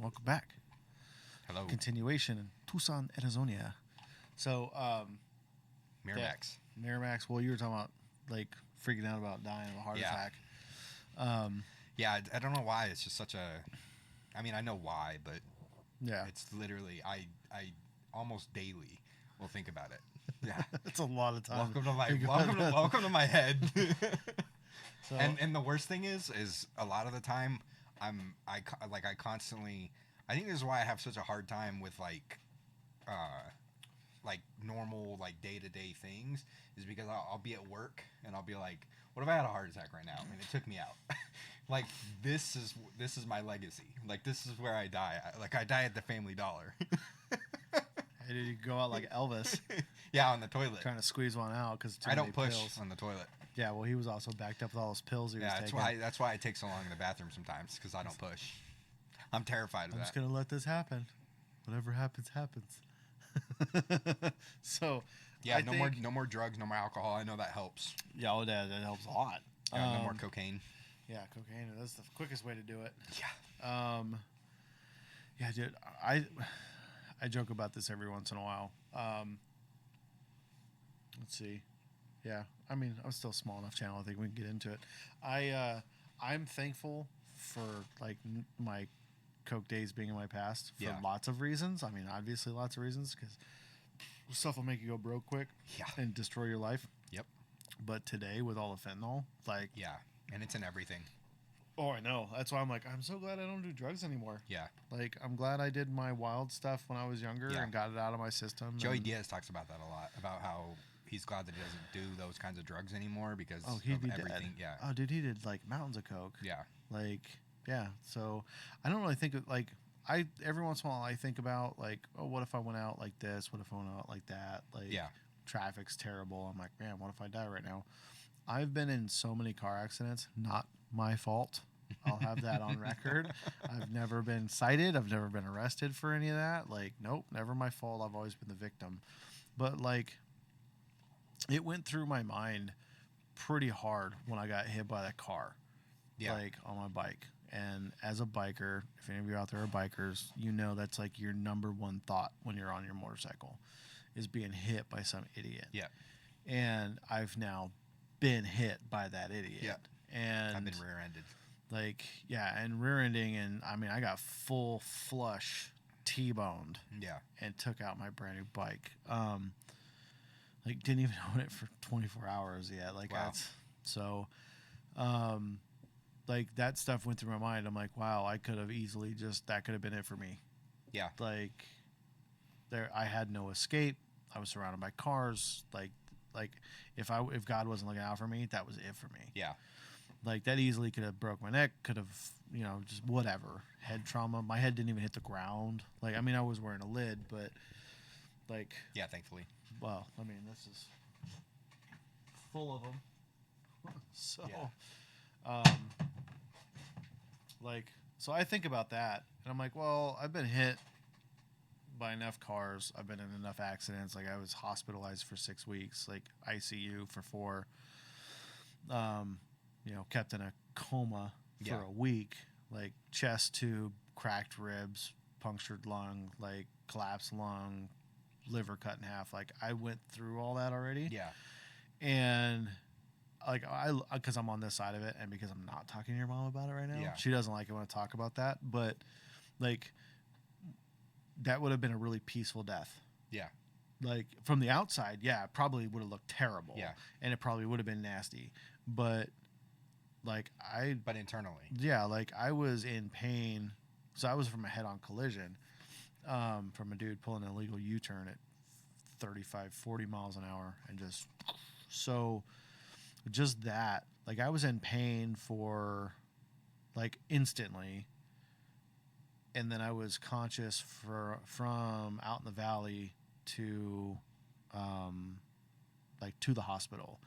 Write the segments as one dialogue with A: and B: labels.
A: Welcome back.
B: Hello,
A: Continuation in Tucson, Arizona. So,
B: Miramax.
A: Miramax. Well, you were talking about like freaking out about dying of a heart
B: Yeah.
A: attack.
B: Yeah, I don't know why. It's just such a. I mean, I know why, but
A: Yeah,
B: it's literally I almost daily will think about it. Yeah.
A: it's a lot of time.
B: welcome to my
A: Think about
B: welcome to,
A: that.
B: welcome to my head.
A: So,
B: and the worst thing is a lot of the time I constantly. I think this is why I have such a hard time with like normal like day-to-day things is because I'll be at work and I'll be like, what if I had a heart attack right now and it took me out? Like this is my legacy. Like this is where I die. I die at the Family Dollar.
A: hey, did you go out like Elvis,
B: Yeah, on the toilet.
A: trying to squeeze one out because
B: I don't push
A: pills?
B: on the toilet.
A: Yeah, well, he was also backed up with all those pills he was
B: Yeah,
A: taking.
B: that's why I take so long in the bathroom sometimes because I don't push. I'm terrified of
A: I'm
B: that.
A: just gonna let this happen. Whatever happens, happens. So,
B: Yeah,
A: I
B: no more drugs, no more alcohol. I know that helps.
A: Yeah, oh, that helps a lot.
B: Yeah, no more cocaine.
A: Yeah, cocaine. That's the quickest way to do it.
B: Yeah.
A: Yeah, dude. I joke about this every once in a while. Let's see. Yeah, I mean, I'm still a small enough channel. I think we can get into it. I'm thankful for like my coke days being in my past for
B: Yeah.
A: lots of reasons. I mean, obviously lots of reasons because stuff will make you go broke quick
B: Yeah.
A: and destroy your life.
B: Yep.
A: But today with all the fentanyl, like,
B: Yeah. And it's in everything.
A: oh, I know. That's why I'm like, I'm so glad I don't do drugs anymore.
B: Yeah.
A: Like, I'm glad I did my wild stuff when I was younger
B: Yeah.
A: and got it out of my system.
B: Joey
A: and,
B: Diaz talks about that a lot, about how he's glad that he doesn't do those kinds of drugs anymore because
A: oh, he'd
B: of
A: be
B: everything.
A: dead.
B: Yeah.
A: Oh, dude, he did like mountains of coke.
B: Yeah.
A: Like, yeah. So I don't really think of like every once in a while I think about like, oh, what if I went out like this? What if I went out like that? Like,
B: Yeah.
A: traffic's terrible. I'm like, man, what if I die right now? I've been in so many car accidents, not my fault. I'll have that on record. I've never been cited. I've never been arrested for any of that. Like, nope, never my fault. I've always been the victim. But like, it went through my mind pretty hard when I got hit by that car,
B: Yeah.
A: like on my bike. And as a biker, if any of you out there are bikers, you know that's like your number one thought when you're on your motorcycle is being hit by some idiot.
B: Yeah.
A: And I've now been hit by that idiot.
B: Yeah.
A: And
B: I've been rear-ended.
A: like, yeah, and rear ending, and I mean, I got full flush T-boned
B: Yeah.
A: and took out my brand new bike. Like, didn't even own it for 24 hours yet. Like,
B: Wow.
A: that's so, like, that stuff went through my mind. I'm like, wow, I could have easily that could have been it for me.
B: Yeah.
A: Like, I had no escape. I was surrounded by cars. Like, if God wasn't looking out for me, that was it for me.
B: Yeah.
A: Like, that easily could have broke my neck, could have, just whatever. Head trauma. My head didn't even hit the ground. Like, I mean, I was wearing a lid, but, like,
B: Yeah, thankfully.
A: well, I mean, this is full of them. So,
B: Yeah.
A: like, so I think about that, and I'm like, well, I've been hit by enough cars. I've been in enough accidents. Like, I was hospitalized for 6 weeks, like ICU for 4. Kept in a coma for
B: Yeah.
A: a week, like chest tube, cracked ribs, punctured lung, like collapsed lung, liver cut in half. Like, I went through all that already.
B: Yeah.
A: And like, because I'm on this side of it, and because I'm not talking to your mom about it right now,
B: Yeah.
A: she doesn't like it when I talk about that. But like, that would have been a really peaceful death.
B: Yeah.
A: Like, from the outside, yeah, it probably would have looked terrible.
B: Yeah.
A: And it probably would have been nasty. But like,
B: But internally.
A: yeah, like, I was in pain. So I was from a head-on collision from a dude pulling an illegal U-turn at 35, 40 miles an hour. And just that, like, I was in pain for like instantly. And then I was conscious from out in the valley to to the hospital,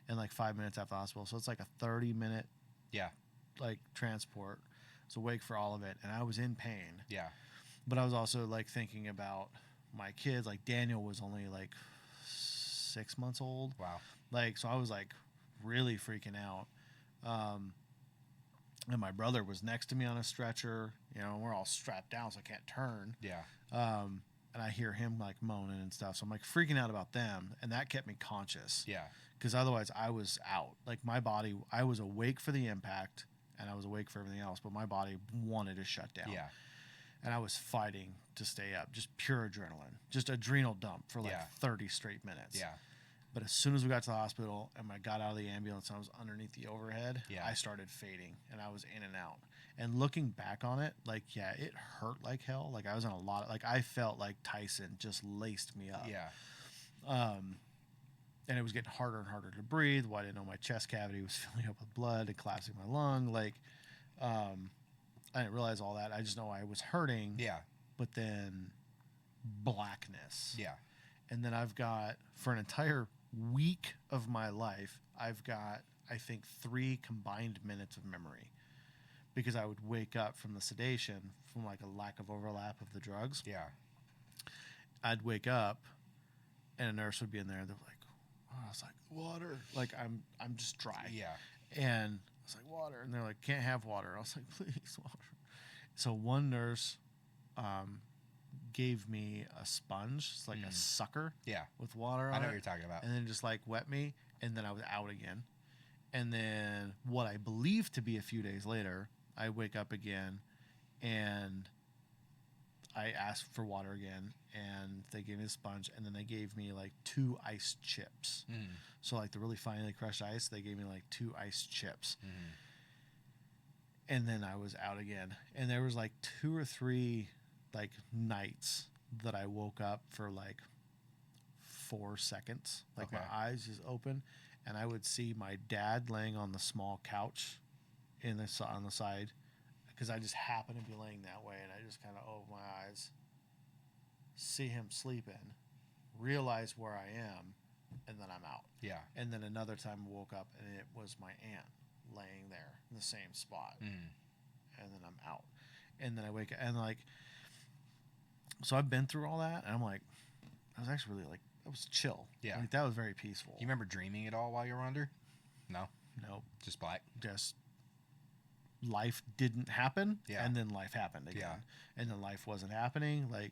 A: and like 5 minutes after the hospital. So it's like a 30-minute
B: Yeah.
A: like transport. I was awake for all of it, and I was in pain.
B: Yeah.
A: But I was also like thinking about my kids. Like, Daniel was only like 6 months old.
B: Wow.
A: Like, so I was like really freaking out. and my brother was next to me on a stretcher. You know, and we're all strapped down, so I can't turn.
B: Yeah.
A: And I hear him like moaning and stuff, so I'm like freaking out about them, and that kept me conscious.
B: Yeah.
A: Because otherwise, I was out. Like my body, I was awake for the impact, and I was awake for everything else, but my body wanted to shut down.
B: Yeah.
A: And I was fighting to stay up, just pure adrenaline, just adrenal dump for like 30 straight minutes.
B: Yeah.
A: But as soon as we got to the hospital and I got out of the ambulance and I was underneath the overhead, I started fading and I was in and out. And looking back on it, like, yeah, it hurt like hell. Like I was in a lot of, like, I felt like Tyson just laced me up.
B: Yeah.
A: And it was getting harder and harder to breathe. Well, I didn't know my chest cavity was filling up with blood and collapsing my lung. Like, I didn't realize all that. I just know I was hurting.
B: Yeah.
A: But then blackness.
B: Yeah.
A: And then I've got, for an entire week of my life, I've got, I think, 3 combined minutes of memory. Because I would wake up from the sedation from like a lack of overlap of the drugs.
B: Yeah.
A: I'd wake up and a nurse would be in there. They're like, oh, I was like, water. Like, I'm just dry.
B: Yeah.
A: And I was like, water. And they're like, can't have water. I was like, please, water. So one nurse gave me a sponge. It's like a sucker.
B: Yeah.
A: With water on it.
B: I know what you're talking about.
A: And then just like wet me. And then I was out again. And then what I believe to be a few days later, I wake up again and I asked for water again, and they gave me a sponge, and then they gave me like 2 ice chips. So like the really finely crushed ice, they gave me like 2 ice chips. And then I was out again. And there was like 2 or 3 like nights that I woke up for like 4 seconds. Like my eyes just open, and I would see my dad laying on the small couch on the side, because I just happened to be laying that way, and I just kind of open my eyes, see him sleeping, realize where I am, and then I'm out.
B: Yeah.
A: And then another time I woke up, and it was my aunt laying there in the same spot, and then I'm out. And then I wake up, and like, so I've been through all that, and I'm like, I was actually really like, that was chill.
B: Yeah.
A: Like, that was very peaceful.
B: You remember dreaming at all while you were under? No.
A: Nope.
B: Just black.
A: Just life didn't happen,
B: Yeah.
A: and then life happened again,
B: Yeah.
A: and then life wasn't happening. Like,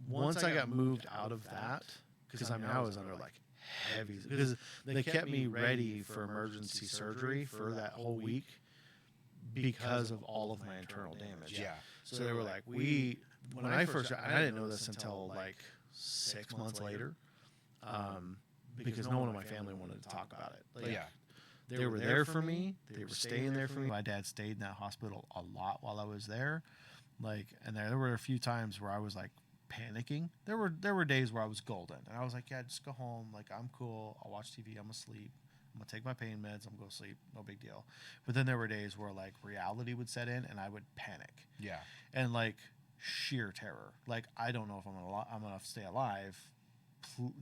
A: once I got moved out of that, because I mean I was under like heavy, because they kept me ready for emergency surgery for that whole week because of all of my internal damage.
B: Yeah.
A: So they were like, when I first got, and I didn't know this until like 6 months later, because no one in my family wanted to talk about it. Like,
B: Yeah.
A: they were there for me. They were staying there for me. My dad stayed in that hospital a lot while I was there. Like, and there were a few times where I was like panicking. There were days where I was golden, and I was like, yeah, just go home. Like, I'm cool. I'll watch TV. I'm asleep. I'm gonna take my pain meds. I'm gonna go sleep. No big deal. But then there were days where like reality would set in, and I would panic.
B: Yeah.
A: And like sheer terror. Like, I don't know if I'm gonna stay alive.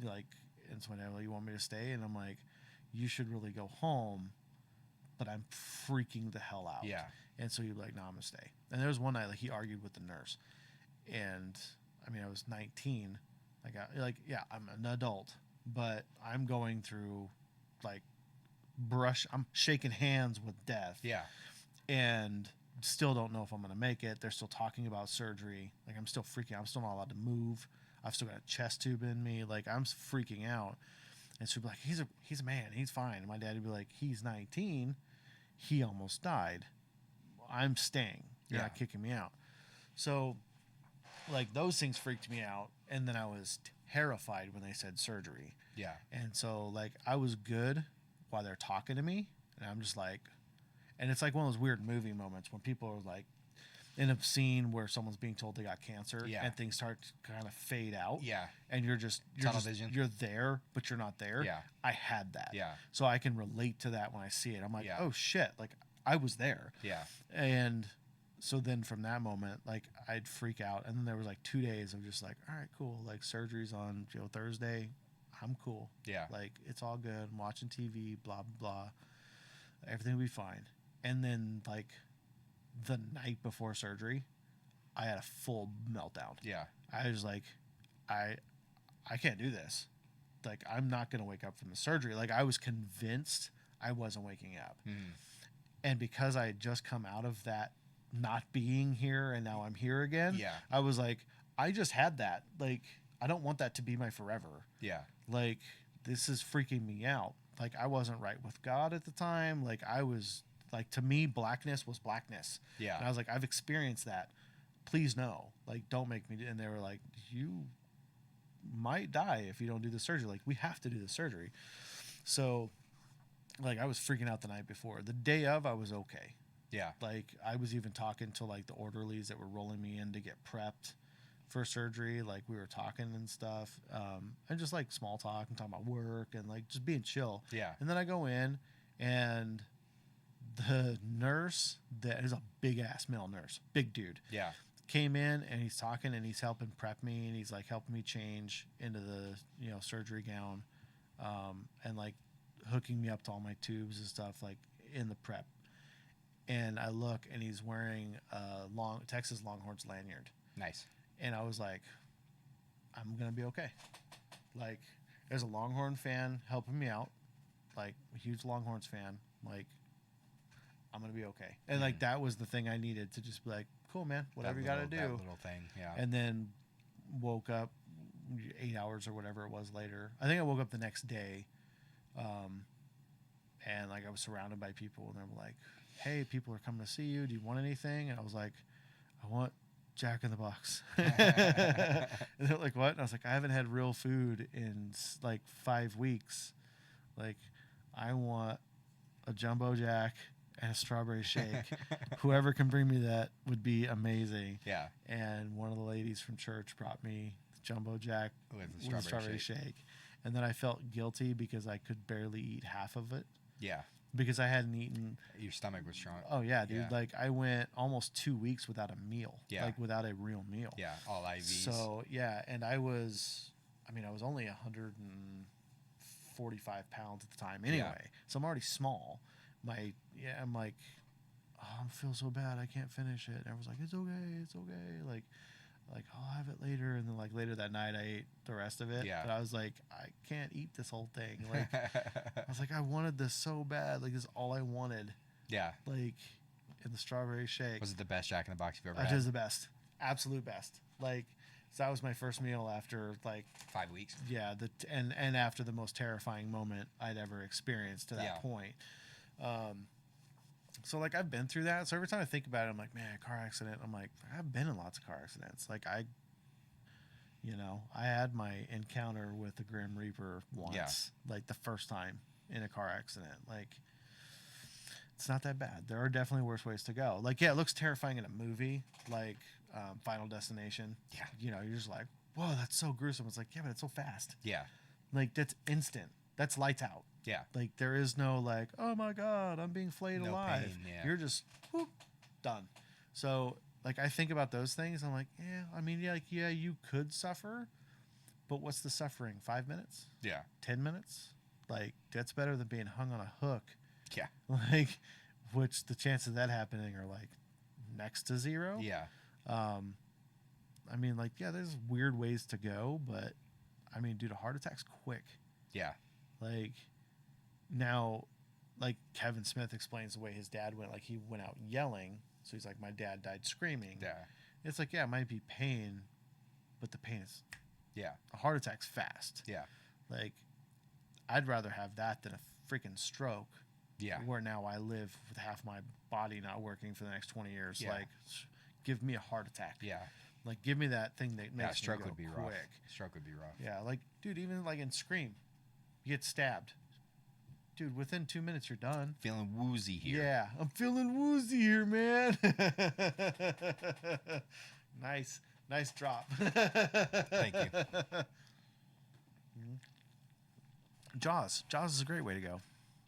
A: Like, and so whenever you want me to stay, and I'm like, you should really go home, but I'm freaking the hell out.
B: Yeah.
A: And so you'd be like, no, I'm gonna stay. And there was one night, like, he argued with the nurse, and I mean, I was 19. Yeah, I'm an adult, but I'm going through like I'm shaking hands with death.
B: Yeah.
A: And still don't know if I'm gonna make it. They're still talking about surgery. Like, I'm still freaking out. I'm still not allowed to move. I've still got a chest tube in me. Like, I'm freaking out. And she'd be like, he's a man. He's fine. And my dad would be like, he's 19. He almost died. I'm staying. You're not kicking me out. So, like, those things freaked me out. And then I was terrified when they said surgery.
B: Yeah.
A: And so, like, I was good while they're talking to me. And I'm just like, and it's like one of those weird movie moments when people are like, in a scene where someone's being told they got cancer,
B: Yeah.
A: and things start to kind of fade out.
B: Yeah.
A: And you're
B: Tunnel vision.
A: you're there, but you're not there.
B: Yeah.
A: I had that.
B: Yeah.
A: So I can relate to that when I see it. I'm like,
B: Yeah.
A: oh shit, like, I was there.
B: Yeah.
A: And so then from that moment, like, I'd freak out. And then there was like 2 days of just like, all right, cool. Like, surgery's on Thursday. I'm cool.
B: Yeah.
A: Like, it's all good. I'm watching TV, blah, blah, blah. Everything will be fine. And then, like, the night before surgery, I had a full meltdown.
B: Yeah.
A: I was like, I can't do this. Like, I'm not going to wake up from the surgery. Like, I was convinced I wasn't waking up. And because I had just come out of that not being here and now I'm here again,
B: Yeah.
A: I was like, I just had that. Like, I don't want that to be my forever.
B: Yeah.
A: Like, this is freaking me out. Like, I wasn't right with God at the time. Like, I was, like, to me, blackness was blackness.
B: Yeah.
A: And I was like, I've experienced that. Please no. Like, don't make me. And they were like, you might die if you don't do the surgery. Like, we have to do the surgery. So, like, I was freaking out the night before. The day of, I was okay.
B: Yeah.
A: Like, I was even talking to, like, the orderlies that were rolling me in to get prepped for surgery. Like, we were talking and stuff, and just like small talk and talking about work and like just being chill.
B: Yeah.
A: And then I go in, and the nurse, that is a big ass male nurse, big dude,
B: Yeah.
A: came in, and he's talking, and he's helping prep me, and he's like helping me change into the surgery gown, and like hooking me up to all my tubes and stuff, like in the prep. And I look, and he's wearing a Texas Longhorns lanyard.
B: Nice.
A: And I was like, I'm going to be okay. Like, there's a Longhorn fan helping me out, like a huge Longhorns fan. Like, I'm going to be okay. And like, that was the thing I needed to just be like, cool, man, whatever you got to do.
B: That little thing. Yeah.
A: And then woke up 8 hours or whatever it was later. I think I woke up the next day. And like, I was surrounded by people, and they were like, hey, people are coming to see you. Do you want anything? And I was like, I want Jack in the Box. And they're like, what? And I was like, I haven't had real food in like 5 weeks. Like, I want a Jumbo Jack and a strawberry shake. Whoever can bring me that would be amazing.
B: Yeah.
A: And one of the ladies from church brought me the Jumbo Jack
B: With
A: with a strawberry shake. And then I felt guilty because I could barely eat half of it
B: Yeah.
A: because I hadn't eaten.
B: Your stomach was strong.
A: Oh yeah, dude.
B: Yeah.
A: Like, I went almost 2 weeks without a meal.
B: Yeah.
A: Like, without a real meal.
B: Yeah. All IVs.
A: So yeah, and I was only 145 pounds at the time anyway. So I'm already small. I'm like, oh, I feel so bad. I can't finish it. And everyone's like, it's okay. It's okay. Like I'll have it later. And then like later that night, I ate the rest of it.
B: Yeah.
A: But I was like, I can't eat this whole thing. Like, I was like, I wanted this so bad. Like, this is all I wanted.
B: Yeah.
A: Like, in the strawberry shake.
B: Was it the best Jack in the Box you've ever
A: It
B: had?
A: is the best. Absolute best. Like, so that was my first meal after like
B: 5 weeks.
A: yeah, and after the most terrifying moment I'd ever experienced to that
B: Yeah.
A: point. So like, I've been through that. So every time I think about it, I'm like, man, car accident. I'm like, I've been in lots of car accidents. Like, I had my encounter with the Grim Reaper once,
B: Yeah.
A: like the first time in a car accident. Like, it's not that bad. There are definitely worse ways to go. Like, yeah, it looks terrifying in a movie, like Final Destination.
B: Yeah.
A: You're just like, whoa, that's so gruesome. It's like, yeah, but it's so fast.
B: Yeah.
A: Like, that's instant. That's lights out.
B: Yeah.
A: Like, there is no like, oh my God, I'm being flayed
B: No
A: alive.
B: pain, yeah.
A: You're just whoop, done. So like, I think about those things. I'm like, yeah, you could suffer, but what's the suffering? 5 minutes?
B: Yeah.
A: 10 minutes? Like, that's better than being hung on a hook.
B: Yeah.
A: Like, which the chances of that happening are like next to zero.
B: Yeah.
A: Like, yeah, there's weird ways to go, but I mean, dude, a heart attack's quick.
B: Yeah.
A: Like, now, like Kevin Smith explains the way his dad went. Like, he went out yelling, so he's like, my dad died screaming.
B: Yeah.
A: It's like, yeah, it might be pain, but the pain is
B: Yeah.
A: a heart attack's fast.
B: Yeah.
A: Like, I'd rather have that than a freaking stroke.
B: Yeah.
A: Where now I live with half my body not working for the next 20 years.
B: Yeah.
A: Like, give me a heart attack.
B: Yeah.
A: Like, give me that thing that
B: Yeah.
A: makes
B: Stroke
A: me go
B: would be
A: quick.
B: rough. Stroke would be rough.
A: Yeah, like, dude, even like in Scream, you get stabbed. Dude, within 2 minutes, you're done.
B: Feeling woozy here.
A: Yeah, I'm feeling woozy here, man. Nice drop.
B: Thank you.
A: Jaws is a great way to go.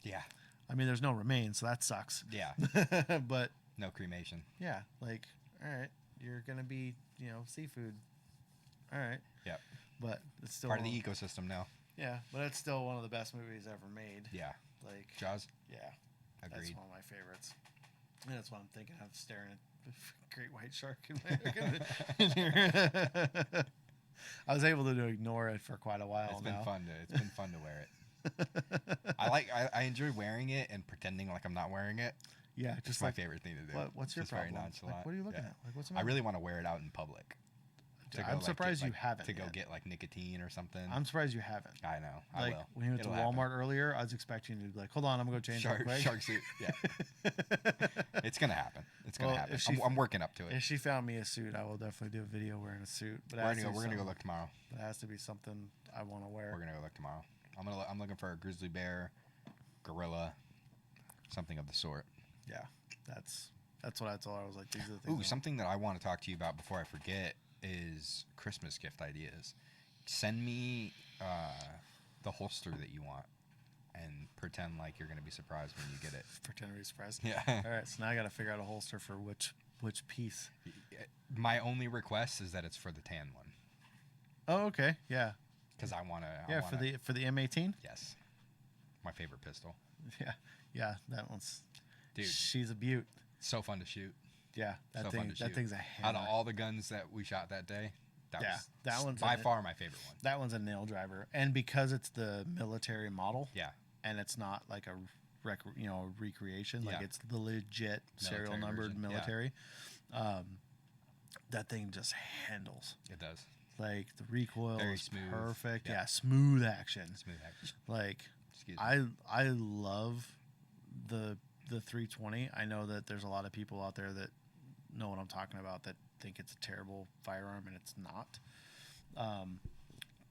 B: Yeah.
A: I mean, there's no remains, so that sucks.
B: Yeah.
A: But
B: No cremation.
A: yeah, like, all right, you're gonna be, seafood. All right.
B: Yep.
A: But it's still
B: Part of the ecosystem now.
A: Yeah, but it's still one of the best movies ever made.
B: Yeah.
A: Like,
B: Jaws.
A: yeah,
B: Agreed.
A: that's one of my favorites. And that's what I'm thinking of, staring at the great white shark in here. I was able to ignore it for quite a while
B: It's
A: now.
B: been fun to wear it. I enjoy wearing it and pretending like I'm not wearing it.
A: Yeah,
B: It's
A: just
B: my
A: like,
B: favorite thing to do.
A: what's your
B: Just very
A: problem?
B: nonchalant.
A: Like, what are you looking
B: Yeah.
A: at? Like, what's the
B: I
A: matter?
B: really want to wear it out in public.
A: Dude,
B: go,
A: I'm
B: like,
A: surprised
B: get,
A: you
B: like,
A: haven't
B: to go
A: yet.
B: get like nicotine or something.
A: I'm surprised you haven't.
B: I know. I
A: Like,
B: will.
A: when you went to
B: It'll happen.
A: Walmart earlier, I was expecting you to be like, hold on, I'm going to go change real quick.
B: Shark suit. Yeah. It's gonna happen. It's gonna
A: Well,
B: happen.
A: if she-
B: I'm working up to it.
A: If she found me a suit, I will definitely do a video wearing a suit. But
B: We're gonna go look tomorrow.
A: It has to be something I want to wear.
B: We're gonna go look tomorrow. I'm looking for a grizzly bear, gorilla, something of the sort.
A: Yeah, that's what I told her. I was like, these are the things.
B: Ooh,
A: I want.
B: something that I want to talk to you about before I forget is Christmas gift ideas. Send me the holster that you want, and pretend like you're gonna be surprised when you get it.
A: Pretend to be surprised.
B: Yeah.
A: All right, so now I got to figure out a holster for which piece.
B: My only request is that it's for the tan one,
A: Oh, okay. Yeah.
B: because I wanna.
A: Yeah, for the M18.
B: Yes. My favorite pistol.
A: Yeah. Yeah, that one's.
B: Dude.
A: She's a beaut.
B: So fun to shoot.
A: Yeah, that
B: So
A: thing.
B: fun to
A: That
B: shoot.
A: thing's a
B: Out
A: hammer.
B: of all the guns that we shot that day, that
A: Yeah,
B: was
A: that one's
B: by
A: a-
B: far my favorite one.
A: That one's a nail driver, and because it's the military model,
B: Yeah.
A: and it's not like a recreation, like
B: Yeah.
A: it's the legit serial
B: Military
A: numbered
B: version, yeah.
A: military. That thing just handles.
B: It does.
A: Like the recoil
B: Very
A: is
B: smooth.
A: perfect.
B: Yeah.
A: Yeah, smooth action.
B: Smooth action.
A: Like
B: Excuse me.
A: I love the 320. I know that there's a lot of people out there that know what I'm talking about that think it's a terrible firearm, and it's not.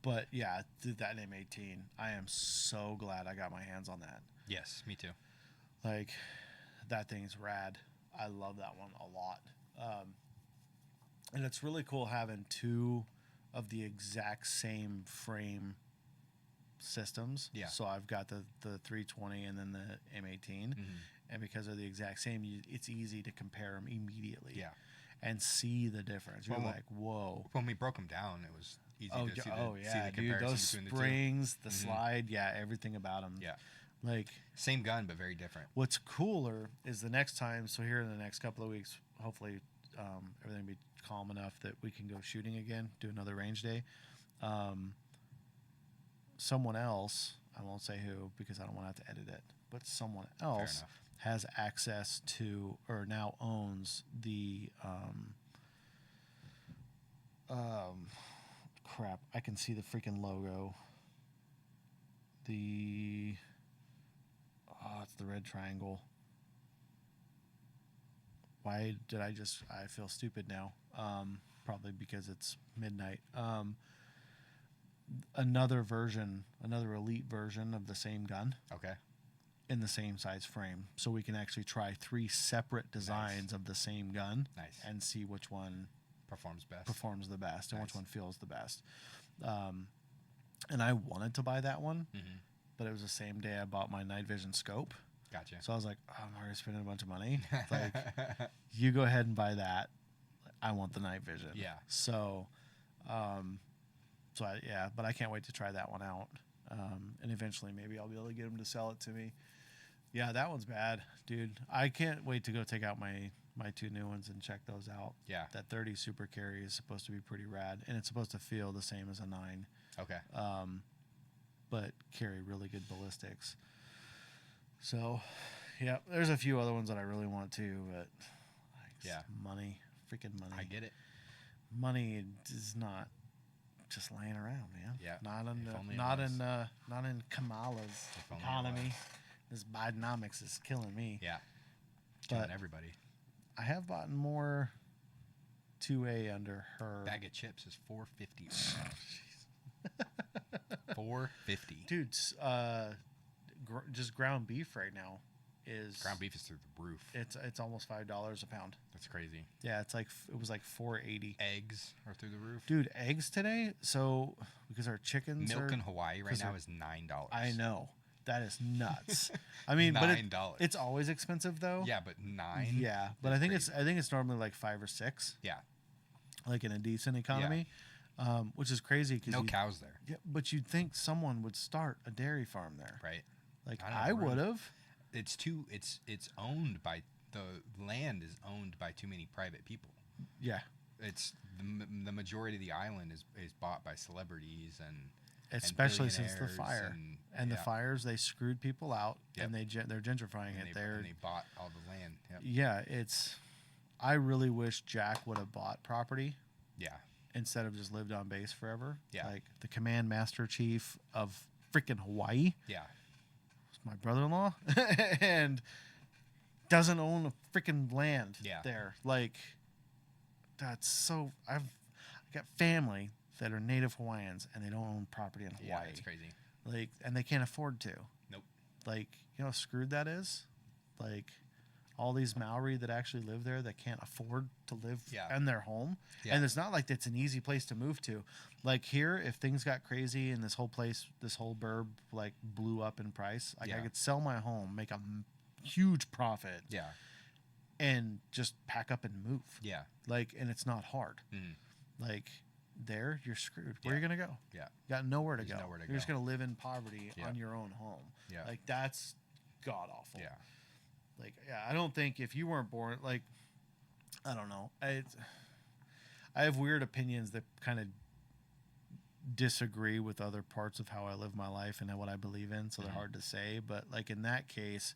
A: But yeah, dude, that M18, I am so glad I got my hands on that.
B: Yes, me too.
A: Like, that thing's rad. I love that one a lot. And it's really cool having two of the exact same frame systems.
B: Yeah.
A: So I've got the 320 and then the M18.
B: Mhm.
A: And because they're the exact same, it's easy to compare them immediately.
B: Yeah.
A: And see the difference. You're
B: Well,
A: like, whoa.
B: When we broke them down, it was easy
A: Oh,
B: to see the,
A: oh
B: see
A: yeah,
B: the
A: dude.
B: comparison
A: Those
B: between the two.
A: springs, the
B: Mhm.
A: slide, yeah, everything about them.
B: Yeah.
A: Like,
B: Same gun, but very different.
A: what's cooler is the next time. So here in the next couple of weeks, hopefully everything will be calm enough that we can go shooting again, do another range day. Someone else, I won't say who because I don't want to have to edit it, but someone else
B: enough.
A: has access to or now owns the crap. I can see the freaking logo. It's the red triangle. Why did I feel stupid now? Probably because it's midnight. Another elite version of the same gun
B: Okay.
A: in the same size frame. So we can actually try 3 separate designs of the same gun
B: Nice.
A: and see which one
B: Performs best.
A: performs the best and which
B: Nice.
A: one feels the best. And I wanted to buy that one,
B: Mhm.
A: but it was the same day I bought my night vision scope.
B: Gotcha.
A: So I was like, oh, I'm already spending a bunch of money. Like, you go ahead and buy that. I want the night vision.
B: Yeah.
A: So, but I can't wait to try that one out. And eventually maybe I'll be able to get them to sell it to me. Yeah, that one's bad, dude. I can't wait to go take out my 2 new ones and check those out.
B: Yeah.
A: That 30 super carry is supposed to be pretty rad, and it's supposed to feel the same as a 9.
B: Okay.
A: But carry really good ballistics. So, yeah, there's a few other ones that I really want to, but
B: Yeah.
A: money, freaking money.
B: I get it.
A: Money is not just laying around, man.
B: Yeah,
A: Not in
B: if
A: the,
B: only it
A: not
B: was.
A: in not in Kamala's
B: If only it
A: economy.
B: was.
A: This Bidenomics is killing me.
B: Yeah.
A: But
B: Killing everybody.
A: I have bought more 2A under her.
B: Bag of chips is $4.50. $4.50.
A: Dude, just ground beef right now is
B: Ground beef is through the roof.
A: It's almost $5 a pound.
B: That's crazy.
A: Yeah, it was like $4.80.
B: Eggs are through the roof.
A: Dude, eggs today. So because our chickens
B: Milk
A: are,
B: in Hawaii right
A: 'cause
B: now
A: they're-
B: is $9.
A: I know that is nuts. I mean, but
B: $9.
A: it's always expensive though.
B: Yeah, but $9.
A: Yeah, but
B: is
A: I think
B: crazy.
A: it's normally like 5 or 6,
B: Yeah.
A: like in a decent economy, which is crazy because
B: No cows there,
A: Yeah, but you'd think someone would start a dairy farm there.
B: right?
A: Like
B: I know,
A: I
B: we're-
A: would have.
B: It's owned by the land is owned by too many private people.
A: Yeah.
B: It's the majority of the island is bought by celebrities and
A: especially since the
B: billionaires
A: fire and the
B: yeah,
A: fires. They screwed people out,
B: Yep.
A: and they're gentrifying
B: and
A: it.
B: they bought all the land. Yep.
A: Yeah, it's. I really wish Jack would have bought property
B: Yeah.
A: instead of just lived on base forever.
B: Yeah.
A: Like the command master chief of freaking Hawaii
B: Yeah.
A: was my brother-in-law, and doesn't own a freaking land
B: Yeah.
A: there. Like, that's so. I got family that are native Hawaiians and they don't own property in Hawaii.
B: Yeah. It's crazy.
A: Like, and they can't afford to.
B: Nope.
A: Like, you know how screwed that is? Like, all these Maori that actually live there that can't afford to live
B: Yeah.
A: in their home.
B: Yeah.
A: And it's not like it's an easy place to move to. Like here, if things got crazy and this whole place, this whole burb, like blew up in price, like I
B: Yeah.
A: could sell my home, make a huge profit,
B: Yeah.
A: and just pack up and move.
B: Yeah.
A: Like, and it's not hard.
B: Mhm.
A: Like, there, you're screwed. Where are
B: Yeah.
A: you going to go?
B: Yeah.
A: You got nowhere to
B: There's
A: go.
B: nowhere to
A: You're just
B: go.
A: going to live in poverty
B: Yeah.
A: on your own home.
B: Yeah.
A: Like, that's god awful.
B: Yeah.
A: Like, yeah, I don't think if you weren't born, like, I don't know. I have weird opinions that kind of disagree with other parts of how I live my life and what I believe in, so they're
B: Mhm.
A: hard to say. But, like, in that case,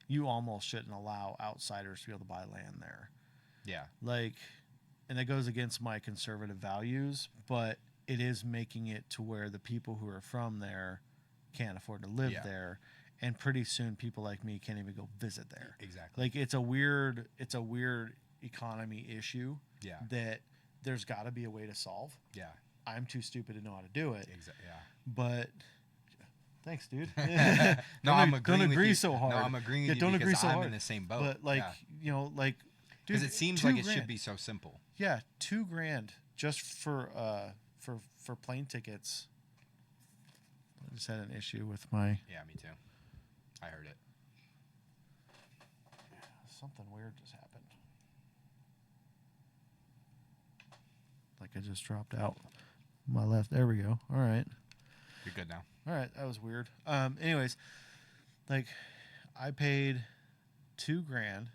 A: you almost shouldn't allow outsiders to be able to buy land there.
B: Yeah.
A: Like, and it goes against my conservative values, but it is making it to where the people who are from there can't afford to live
B: Yeah.
A: there. And pretty soon people like me can't even go visit there.
B: Exactly.
A: Like it's a weird economy issue
B: Yeah.
A: that there's got to be a way to solve.
B: Yeah.
A: I'm too stupid to know how to do it.
B: Exactly. Yeah.
A: But thanks, dude.
B: No,
A: Don't
B: I'm
A: ag-
B: agreeing
A: don't
B: with
A: agree
B: you.
A: so hard.
B: No, I'm agreeing
A: Yeah,
B: with you
A: don't
B: because
A: agree so
B: I'm
A: hard.
B: in the same boat.
A: But like,
B: yeah.
A: you know, like dude,
B: Because it seems
A: $2
B: like it should
A: grand.
B: be so simple.
A: Yeah, $2,000 just for plane tickets. I just had an issue with my
B: Yeah, me too. I heard it.
A: something weird just happened. Like I just dropped out. My left. There we go. All right.
B: You're good now.
A: All right. That was weird. Anyways, like I paid $2,000,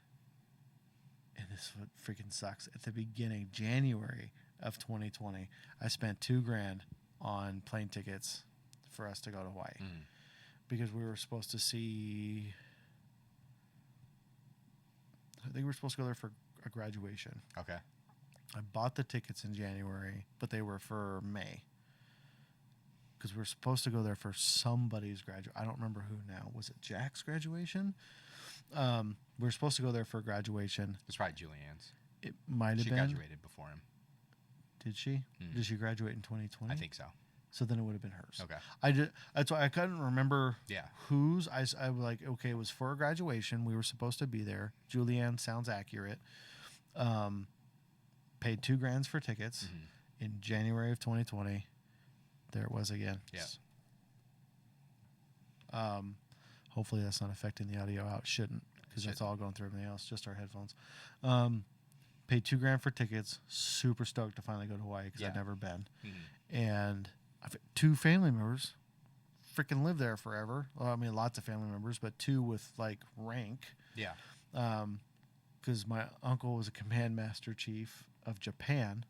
A: and this is what freaking sucks. At the beginning, January of 2020, I spent $2,000 on plane tickets for us to go to Hawaii
B: Mm.
A: because we were supposed to see. I think we were supposed to go there for a graduation.
B: Okay.
A: I bought the tickets in January, but they were for May. Because we were supposed to go there for somebody's graduation. I don't remember who now. Was it Jack's graduation? We were supposed to go there for graduation.
B: It's probably Julianne's.
A: It might have
B: She
A: been.
B: graduated before him.
A: Did she?
B: Mm.
A: Did she graduate in 2020?
B: I think so.
A: So then it would have been hers.
B: Okay.
A: That's why I couldn't remember
B: Yeah.
A: whose. I was like, okay, it was for a graduation. We were supposed to be there. Julianne sounds accurate. Paid $2,000 for tickets
B: Mhm.
A: in January of 2020. There it was again.
B: Yeah.
A: Hopefully that's not affecting the audio out. Shouldn't, because that's
B: Shouldn't.
A: all going through everything else, just our headphones. Paid $2,000 for tickets. Super stoked to finally go to Hawaii because I'd
B: Yeah.
A: never been.
B: Mhm.
A: And I've had 2 family members freaking live there forever. Well, I mean, lots of family members, but 2 with like rank.
B: Yeah.
A: Because my uncle was a command master chief of Japan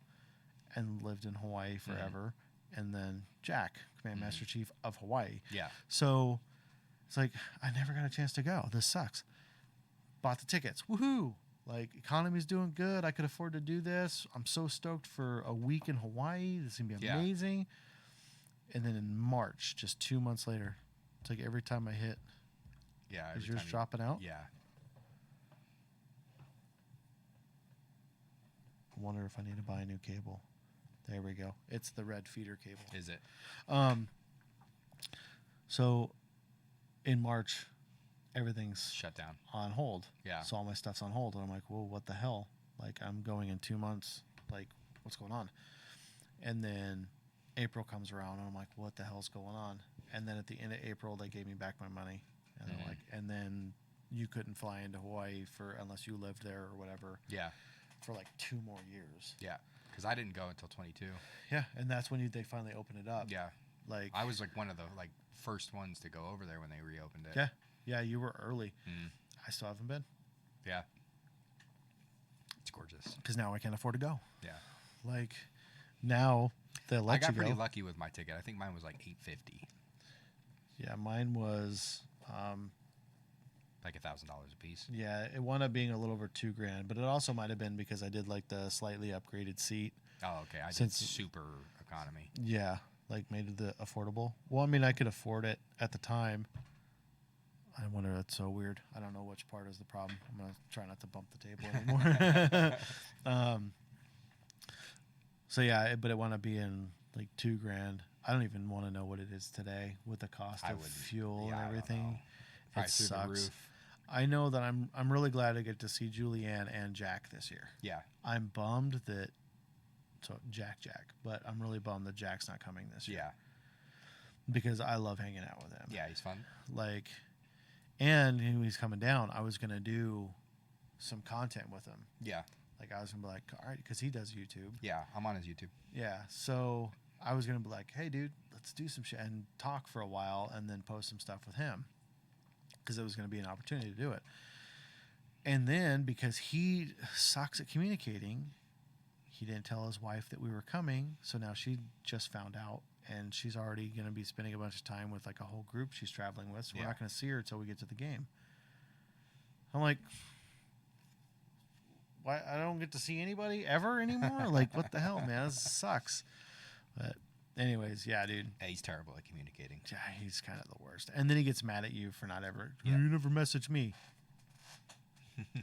A: and lived in Hawaii forever. And then Jack, command
B: Mhm.
A: master chief of Hawaii.
B: Yeah.
A: So it's like, I never got a chance to go. This sucks. Bought the tickets. Woohoo! Like, economy's doing good. I could afford to do this. I'm so stoked for a week in Hawaii. This is going to be
B: Yeah.
A: amazing. And then in March, just 2 months later, it's like every time I hit,
B: Yeah.
A: is
B: every
A: yours
B: time you-
A: dropping out?
B: Yeah.
A: I wonder if I need to buy a new cable. There we go. It's the red feeder cable.
B: Is it?
A: So in March, everything's
B: Shut down.
A: on hold.
B: Yeah.
A: So all my stuff's on hold. And I'm like, whoa, what the hell? Like, I'm going in 2 months. Like, what's going on? And then April comes around, and I'm like, what the hell's going on? And then at the end of April, they gave me back my money. And they're
B: Mhm.
A: like, and then you couldn't fly into Hawaii unless you lived there or whatever
B: Yeah.
A: for like 2 more years.
B: Yeah. Because I didn't go until 22.
A: Yeah. And that's when they finally opened it up.
B: Yeah.
A: Like,
B: I was like one of the first ones to go over there when they reopened it.
A: yeah. Yeah, you were early.
B: Mm.
A: I still haven't been
B: Yeah. It's gorgeous.
A: because now I can't afford to go.
B: Yeah.
A: Like, now They'll
B: I
A: let
B: got
A: you
B: pretty
A: go.
B: lucky with my ticket. I think mine was like $850,
A: Yeah, mine was.
B: like $1,000 a piece.
A: Yeah, it wound up being a little over $2,000, but it also might have been because I did like the slightly upgraded seat.
B: Oh, okay. I did
A: Since-
B: super economy.
A: Yeah, like made it affordable. Well, I mean, I could afford it at the time. I wonder. That's so weird. I don't know which part is the problem. I'm gonna try not to bump the table anymore. So yeah, but it wound up being like $2,000. I don't even want to know what it is today with the cost
B: I
A: of
B: would
A: fuel
B: yeah, I
A: and
B: don't
A: everything.
B: know. Probably
A: It
B: through the
A: sucks.
B: roof.
A: I know that I'm really glad to get to see Julianne and Jack this year.
B: Yeah.
A: I'm bummed that Jack, but I'm really bummed that Jack's not coming this year.
B: Yeah.
A: Because I love hanging out with him.
B: Yeah, he's fun.
A: Like, and when he's coming down, I was gonna do some content with him.
B: Yeah.
A: Like I was gonna be like, all right, because he does YouTube.
B: Yeah, I'm on his YouTube.
A: Yeah, so I was gonna be like, hey, dude, let's do some shit and talk for a while, and then post some stuff with him, because it was gonna be an opportunity to do it. And then because he sucks at communicating, he didn't tell his wife that we were coming, so now she just found out, and she's already going to be spending a bunch of time with like a whole group she's traveling with, so we're
B: Yeah.
A: not going to see her until we get to the game. I'm like, why? I don't get to see anybody ever anymore? Like, what the hell, man? This sucks. But anyways, yeah, dude.
B: Yeah, he's terrible at communicating.
A: Yeah, he's kind of the worst. And then he gets mad at you for not ever,
B: Yeah.
A: you never messaged me.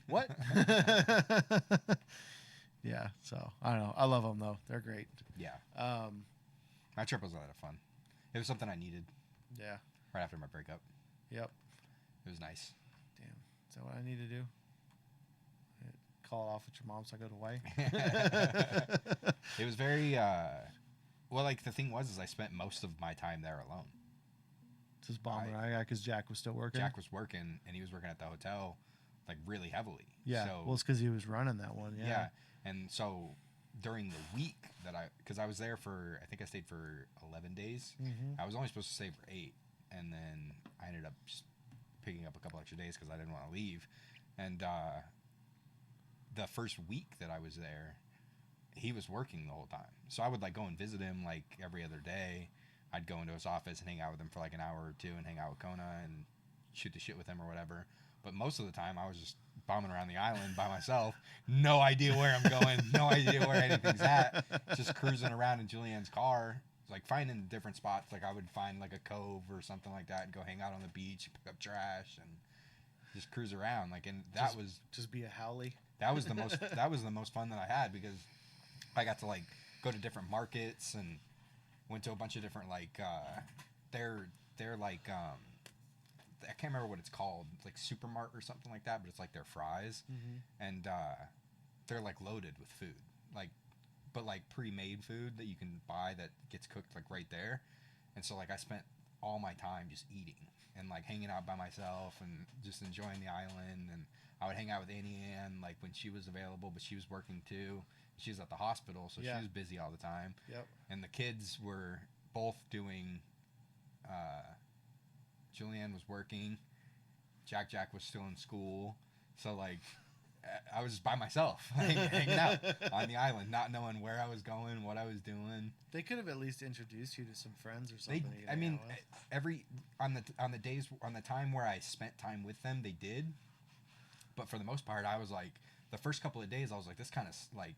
A: What? Yeah, so I don't know. I love them though. They're great.
B: Yeah.
A: Um,
B: My trip was a lot of fun. It was something I needed
A: yeah.
B: right after my breakup.
A: Yep.
B: It was nice.
A: Damn. Is that what I need to do? Call it off with your mom so I go to Hawaii?
B: It was very well, like the thing was is I spent most of my time there alone.
A: Just bomber. Yeah, because Jack was still working.
B: Jack was working and he was working at the hotel like really heavily.
A: Yeah.
B: So,
A: Well, it's because he was running that one.
B: yeah.
A: Yeah.
B: And so during the week that because I was there for, I think I stayed for 11 days.
A: Mm-hmm.
B: I was only supposed to stay for 8. And then I ended up just picking up a couple extra days because I didn't want to leave. And the first week that I was there, he was working the whole time. So I would like go and visit him like every other day. I'd go into his office and hang out with him for like an hour or two and hang out with Kona and shoot the shit with him or whatever. But most of the time I was just bombing around the island by myself. No idea where I'm going. No idea where anything's at. Just cruising around in Julianne's car, like finding different spots. Like I would find like a cove or something like that and go hang out on the beach, pick up trash and just cruise around. Like, and that was
A: Just be a Howley.
B: that was the most fun that I had because I got to like go to different markets and went to a bunch of different like they're like I can't remember what it's called. It's like Supermart or something like that, but it's like their fries
A: Mm-hmm.
B: and they're like loaded with food, like but like pre-made food that you can buy that gets cooked like right there. And so like I spent all my time just eating and like hanging out by myself and just enjoying the island. And I would hang out with Annie Ann like when she was available, but she was working too. She was at the hospital, so
A: Yeah.
B: she was busy all the time.
A: Yep.
B: And the kids were both doing Julianne was working, Jack was still in school, so like I was by myself hanging out on the island, not knowing where I was going, what I was doing.
A: They could have at least introduced you to some friends or
B: They,
A: something.
B: I mean, every on the time where I spent time with them, they did. But for the most part, I was like, the first couple of days, I was like, this kind of like,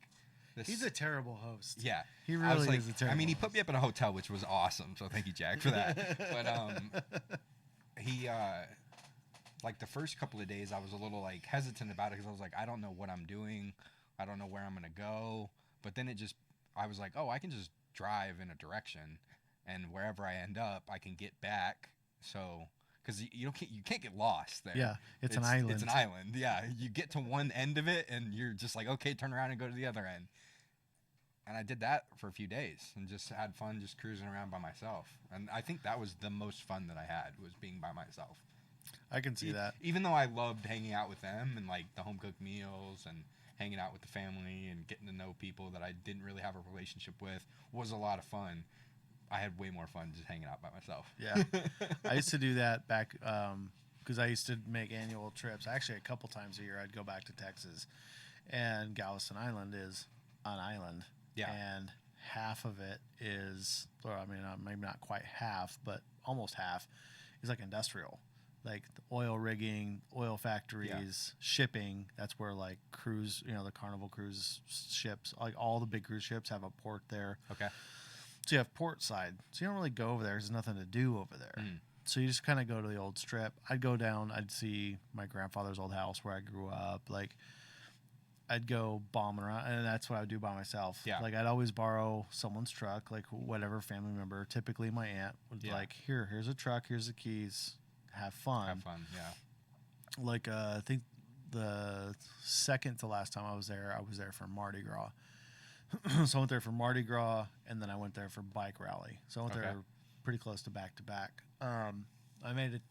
B: this.
A: he's a terrible host.
B: Yeah,
A: He
B: I was
A: really
B: like,
A: is a terrible
B: I mean, he put
A: host.
B: me up in a hotel, which was awesome. So thank you, Jack, for that. But he like the first couple of days, I was a little like hesitant about it because I was like, I don't know what I'm doing, I don't know where I'm gonna go. But then I was like, oh, I can just drive in a direction, and wherever I end up, I can get back. So because you can't get lost there.
A: Yeah, it's an island.
B: It's an island. Yeah, you get to one end of it, and you're just like, okay, turn around and go to the other end. And I did that for a few days and just had fun just cruising around by myself. And I think that was the most fun that I had, was being by myself.
A: I can see that.
B: Even though I loved hanging out with them and like the home cooked meals and hanging out with the family and getting to know people that I didn't really have a relationship with was a lot of fun. I had way more fun just hanging out by myself.
A: Yeah. I used to do that back because I used to make annual trips. Actually, a couple times a year, I'd go back to Texas, and Galveston Island is an island.
B: Yeah.
A: And half of it is, or I mean, maybe not quite half, but almost half is like industrial, like the oil rigging, oil factories, shipping. That's where like cruise, the Carnival cruise ships, like all the big cruise ships have a port there.
B: Okay.
A: So you have port side. So you don't really go over there. There's nothing to do over there. So you just kind of go to the old strip. I'd go down. I'd see my grandfather's old house where I grew up. Like, I'd go bombing around, and that's what I would do by myself.
B: Yeah.
A: Like, I'd always borrow someone's truck, like whatever family member. Typically, my aunt would like, here's a truck, here's the keys, have fun.
B: Have fun, yeah.
A: Like, I think the second to last time I was there for Mardi Gras. So I went there for Mardi Gras, and then I went there for bike rally. So I went there pretty close to back to back. I made it.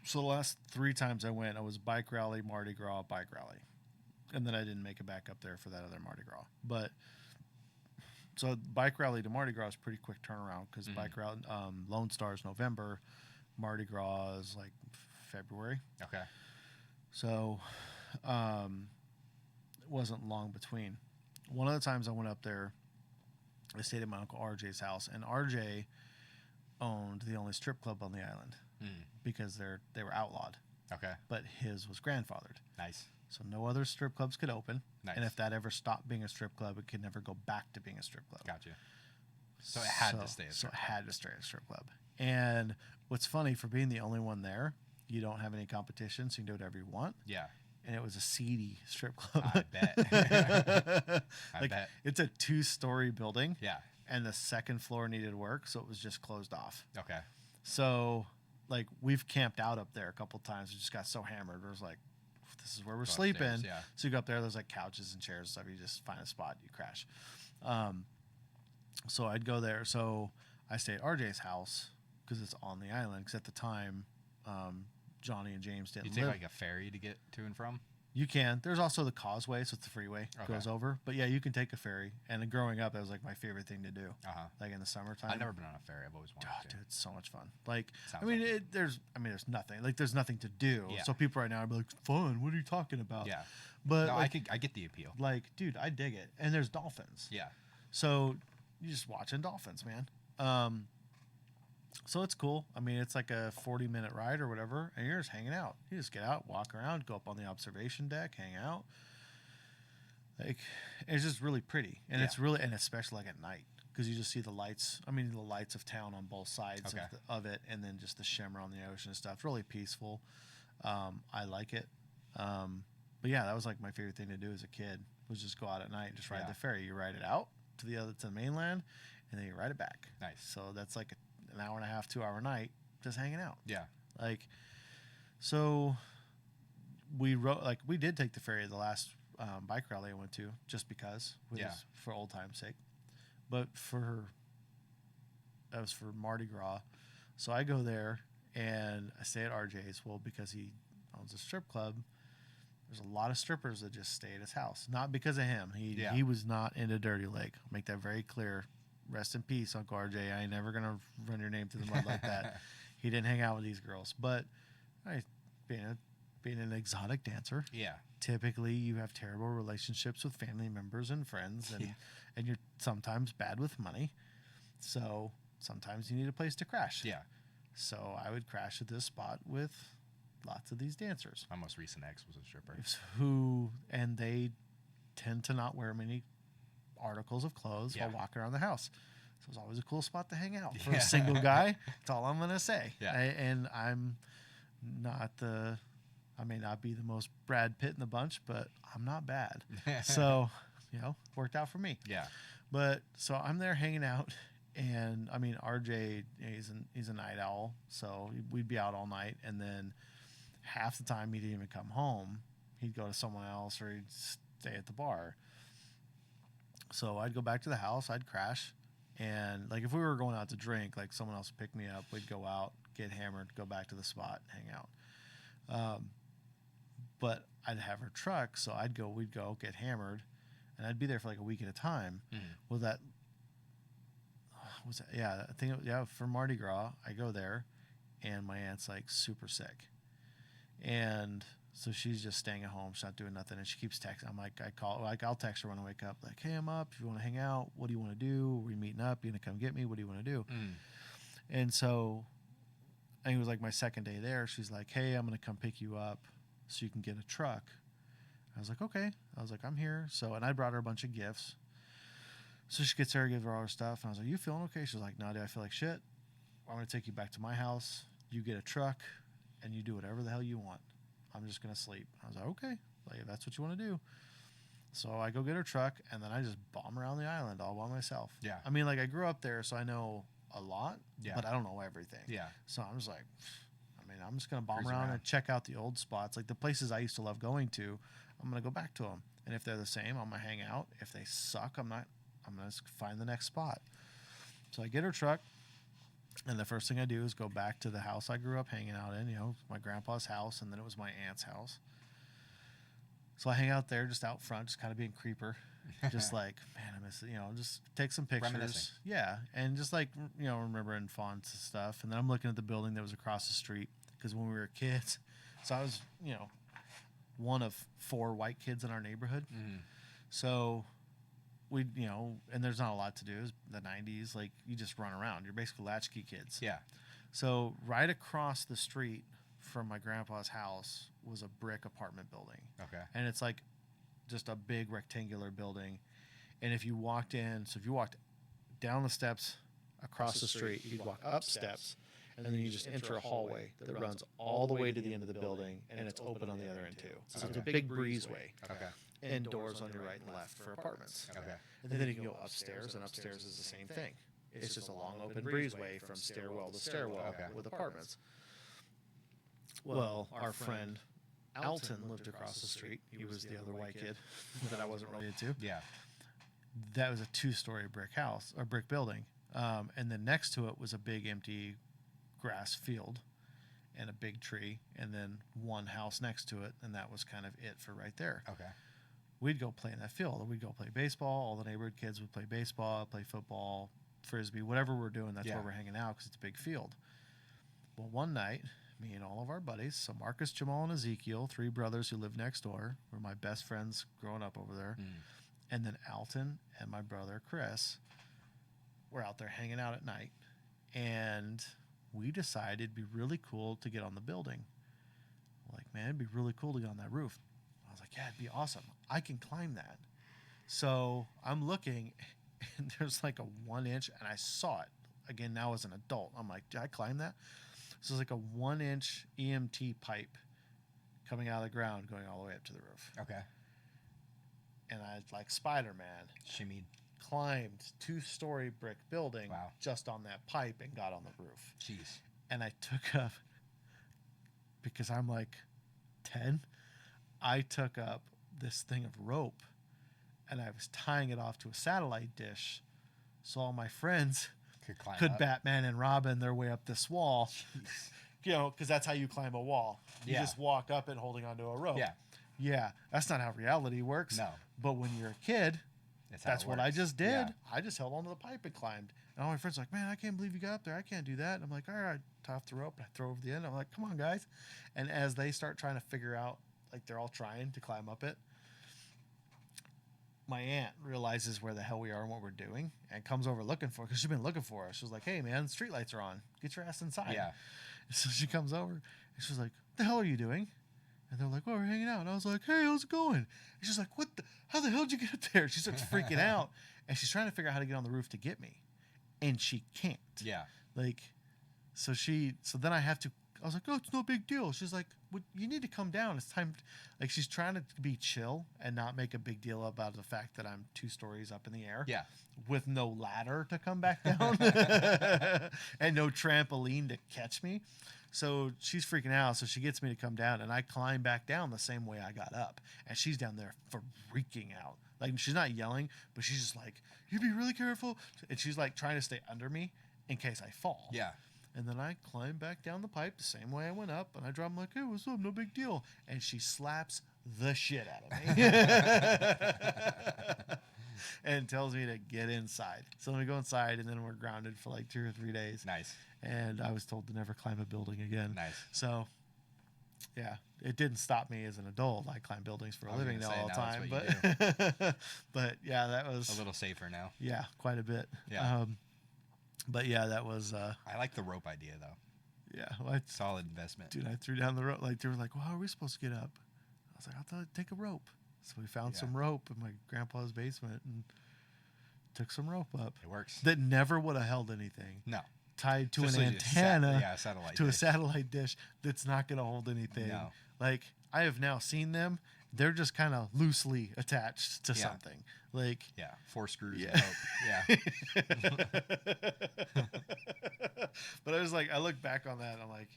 A: So the last 3 times I went, I was bike rally, Mardi Gras, bike rally, and then I didn't make it back up there for that other Mardi Gras. But so bike rally to Mardi Gras is pretty quick turnaround because bike rally, Lone Star is November, Mardi Gras is like February.
B: Okay.
A: So it wasn't long between. One of the times I went up there, I stayed at my Uncle RJ's house, and RJ owned the only strip club on the island because they were outlawed.
B: Okay.
A: But his was grandfathered.
B: Nice.
A: So no other strip clubs could open.
B: Nice.
A: And if that ever stopped being a strip club, it could never go back to being a strip club.
B: Gotcha. So it had to stay a strip
A: club. So it had to stay a strip club. And what's funny, for being the only one there, you don't have any competition, so you can do whatever you want.
B: Yeah.
A: And it was a seedy strip club.
B: I bet.
A: I bet. It's a 2-story building.
B: Yeah.
A: And the second floor needed work, so it was just closed off.
B: Okay.
A: So, like, we've camped out up there a couple times. We just got so hammered. It was like, this is where we're sleeping.
B: Upstairs, yeah.
A: So you go up there. There's like couches and chairs and stuff. You just find a spot, you crash. So I'd go there. So I stay at RJ's house because it's on the island. Because at the time, Johnny and James didn't
B: You take
A: live.
B: like a ferry to get to and from?
A: You can. There's also the causeway, so it's the freeway goes over. But yeah, you can take a ferry. And growing up, that was like my favorite thing to do. Like in the summertime.
B: I've never been on a ferry. I've always wanted to.
A: Dude, it's so much fun. Like,
B: Sounds
A: there's nothing. Like, there's nothing to do.
B: Yeah.
A: So people right now are like, fun. What are you talking about?
B: Yeah.
A: But
B: no,
A: like,
B: I get the appeal.
A: Like, dude, I dig it. And there's dolphins.
B: Yeah.
A: So you're just watching dolphins, man. So it's cool. I mean, it's like a 40-minute ride or whatever, and you're just hanging out. You just get out, walk around, go up on the observation deck, hang out. Like, it's just really pretty, and it's really, and especially like at night, because you just see the lights. I mean, the lights of town on both sides of it, and then just the shimmer on the ocean and stuff. Really peaceful. I like it. But yeah, that was like my favorite thing to do as a kid, was just go out at night and just ride the ferry. You ride it out to the mainland, and then you ride it back.
B: Nice.
A: So that's like an hour and a half, 2-hour night just hanging out.
B: Yeah.
A: Like, so we did take the ferry the last bike rally I went to, just because, for old time's sake. But that was for Mardi Gras. So I go there and I stay at RJ's. Well, because he owns a strip club, there's a lot of strippers that just stay at his house. Not because of him. He was not into Dirty Lake. I'll make that very clear. Rest in peace, Uncle RJ. I ain't never gonna run your name through the mud like that. He didn't hang out with these girls, but being an exotic dancer, typically you have terrible relationships with family members and friends, and you're sometimes bad with money. So sometimes you need a place to crash.
B: Yeah.
A: So I would crash at this spot with lots of these dancers.
B: My most recent ex was a stripper.
A: And they tend to not wear many articles of clothes while walking around the house. So it's always a cool spot to hang out for a single guy. That's all I'm gonna say.
B: Yeah.
A: And I'm not I may not be the most Brad Pitt in the bunch, but I'm not bad. So, worked out for me.
B: Yeah.
A: But so I'm there hanging out, and I mean, RJ, he's a night owl, so we'd be out all night, and then half the time he didn't even come home. He'd go to someone else, or he'd stay at the bar. So I'd go back to the house, I'd crash, and like if we were going out to drink, like someone else would pick me up, we'd go out, get hammered, go back to the spot, hang out. But I'd have her truck, so we'd go get hammered, and I'd be there for like a week at a time. Well, I think for Mardi Gras, I go there, and my aunt's like super sick, and So she's just staying at home. She's not doing nothing, and she keeps texting. I'm like, I'll text her when I wake up. Like, hey, I'm up. If you want to hang out, what do you want to do? Are we meeting up? You gonna come get me? What do you want to do? And so, I think it was like my second day there. She's like, hey, I'm gonna come pick you up, so you can get a truck. I was like, okay. I was like, I'm here. So, and I brought her a bunch of gifts. So she gets there, give her all her stuff, and I was like, you feeling okay? She's like, no, dude, I feel like shit. I'm gonna take you back to my house. You get a truck, and you do whatever the hell you want. I'm just gonna sleep. I was like, okay, like if that's what you want to do. So I go get her truck, and then I just bomb around the island all by myself.
B: Yeah.
A: I mean, like I grew up there, so I know a lot, but I don't know everything.
B: Yeah.
A: So I'm just like, I mean, I'm just gonna bomb
B: Cruise
A: around
B: around.
A: and check out the old spots, like the places I used to love going to. I'm gonna go back to them, and if they're the same, I'm gonna hang out. If they suck, I'm not. I'm gonna find the next spot. So I get her truck. And the first thing I do is go back to the house I grew up hanging out in, you know, my grandpa's house, and then it was my aunt's house. So I hang out there just out front, just kind of being creeper. Just like, man, I miss it, you know, just take some pictures.
B: Reminiscing.
A: Yeah. And just like, you know, remembering fun stuff. And then I'm looking at the building that was across the street because when we were kids, so I was, you know, one of 4 white kids in our neighborhood. So we, you know, and there's not a lot to do. It's the 90s, like you just run around. You're basically latchkey kids.
B: Yeah.
A: So right across the street from my grandpa's house was a brick apartment building.
B: Okay.
A: And it's like just a big rectangular building. And if you walked in, so if you walked down the steps across the street, you'd walk up steps, and then you just enter a hallway that runs all the way to the end of the building, and it's open on the other end too. So it's a big breezeway.
B: Okay.
A: And doors on your right and left for apartments.
B: Okay.
A: And then you can go upstairs, and upstairs is the same thing. It's just a long open breezeway from stairwell to stairwell with apartments. Well, our friend Alton lived across the street. He was the other white kid that I wasn't related to.
B: Yeah.
A: That was a 2-story brick house or brick building. And then next to it was a big empty grass field and a big tree, and then one house next to it, and that was kind of it for right there.
B: Okay.
A: We'd go play in that field. We'd go play baseball. All the neighborhood kids would play baseball, play football, frisbee, whatever we're doing. That's where we're hanging out because it's a big field. Well, one night, me and all of our buddies, so Marcus, Jamal, and Ezekiel, 3 brothers who lived next door, were my best friends growing up over there. And then Alton and my brother Chris were out there hanging out at night. And we decided it'd be really cool to get on the building. Like, man, it'd be really cool to get on that roof. I was like, yeah, it'd be awesome. I can climb that. So I'm looking, and there's like a 1-inch, and I saw it again now as an adult. I'm like, did I climb that? So it's like a 1-inch EMT pipe coming out of the ground going all the way up to the roof.
B: Okay.
A: And I, like Spider-Man,
B: Shimmied.
A: climbed 2-story brick building just on that pipe and got on the roof.
B: Jeez.
A: And I took up, because I'm like 10, I took up this thing of rope and I was tying it off to a satellite dish so all my friends
B: Could up.
A: Batman and Robin their way up this wall. You know, because that's how you climb a wall. You just walk up it holding onto a rope.
B: Yeah.
A: Yeah, that's not how reality works.
B: No.
A: But when you're a kid, that's what I just did.
B: Yeah.
A: I just held onto the pipe and climbed. And all my friends are like, man, I can't believe you got up there. I can't do that. And I'm like, all right, tie off the rope. And I throw over the end. I'm like, come on, guys. And as they start trying to figure out, like they're all trying to climb up it, my aunt realizes where the hell we are and what we're doing and comes over looking for us because she's been looking for us. She was like, hey, man, street lights are on. Get your ass inside.
B: Yeah.
A: So she comes over and she's like, the hell are you doing? And they're like, well, we're hanging out. And I was like, hey, how's it going? And she's like, how the hell did you get up there? She starts freaking out. And she's trying to figure out how to get on the roof to get me. And she can't.
B: Yeah.
A: Like, so then I have to, I was like, oh, it's no big deal. She's like, well, you need to come down. It's time. Like, she's trying to be chill and not make a big deal about the fact that I'm 2 stories up in the air.
B: Yeah.
A: With no ladder to come back down and no trampoline to catch me. So she's freaking out. So she gets me to come down and I climb back down the same way I got up. And she's down there freaking out. Like, she's not yelling, but she's just like, you be really careful. And she's like trying to stay under me in case I fall.
B: Yeah.
A: And then I climb back down the pipe the same way I went up. And I drop, I'm like, hey, what's up? No big deal. And she slaps the shit out of me. And tells me to get inside. So then we go inside, and then we're grounded for like 2 or 3 days.
B: Nice.
A: And I was told to never climb a building again.
B: Nice.
A: So Yeah, it didn't stop me as an adult. I climb buildings for a
B: I was
A: living
B: gonna
A: now
B: say,
A: all the
B: now
A: time,
B: that's
A: but but yeah, that was
B: A little safer now.
A: yeah, quite a bit.
B: Yeah.
A: But yeah, that was
B: I like the rope idea though.
A: yeah. Well,
B: Solid investment.
A: dude, I threw down the rope. Like they were like, "Well, how are we supposed to get up?" I was like, "I thought I'd take a rope." So we found
B: Yeah.
A: some rope in my grandpa's basement and took some rope up.
B: It works.
A: That never would have held anything.
B: No.
A: Tied to an
B: Especially just
A: antenna
B: yeah, satellite
A: to a
B: dish.
A: satellite dish that's not going to hold anything.
B: No.
A: Like I have now seen them; they're just kind of loosely attached to
B: Yeah.
A: something. Like
B: Yeah. 4 screws.
A: Yeah.
B: And rope. Yeah.
A: but I was like, I look back on that, and I'm like,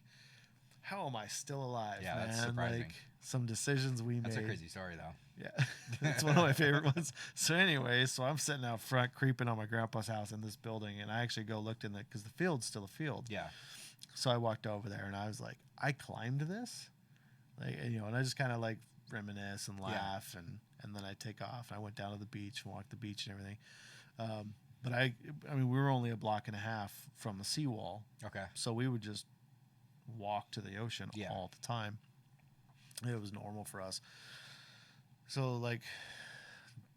A: how am I still alive,
B: Yeah,
A: man?
B: that's surprising.
A: Like some decisions we
B: That's
A: made.
B: a crazy story though.
A: Yeah, it's one of my favorite ones. So anyway, so I'm sitting out front, creeping on my grandpa's house in this building, and I actually go looked in the because the field's still a field.
B: Yeah.
A: So I walked over there, and I was like, I climbed this, like you know, and I just kind of like reminisce and
B: Yeah.
A: laugh, and then I take off, and I went down to the beach and walked the beach and everything. But I mean, we were only a block and a half from the seawall,
B: Okay.
A: so we would just walk to the ocean
B: Yeah.
A: all the time. It was normal for us. So like,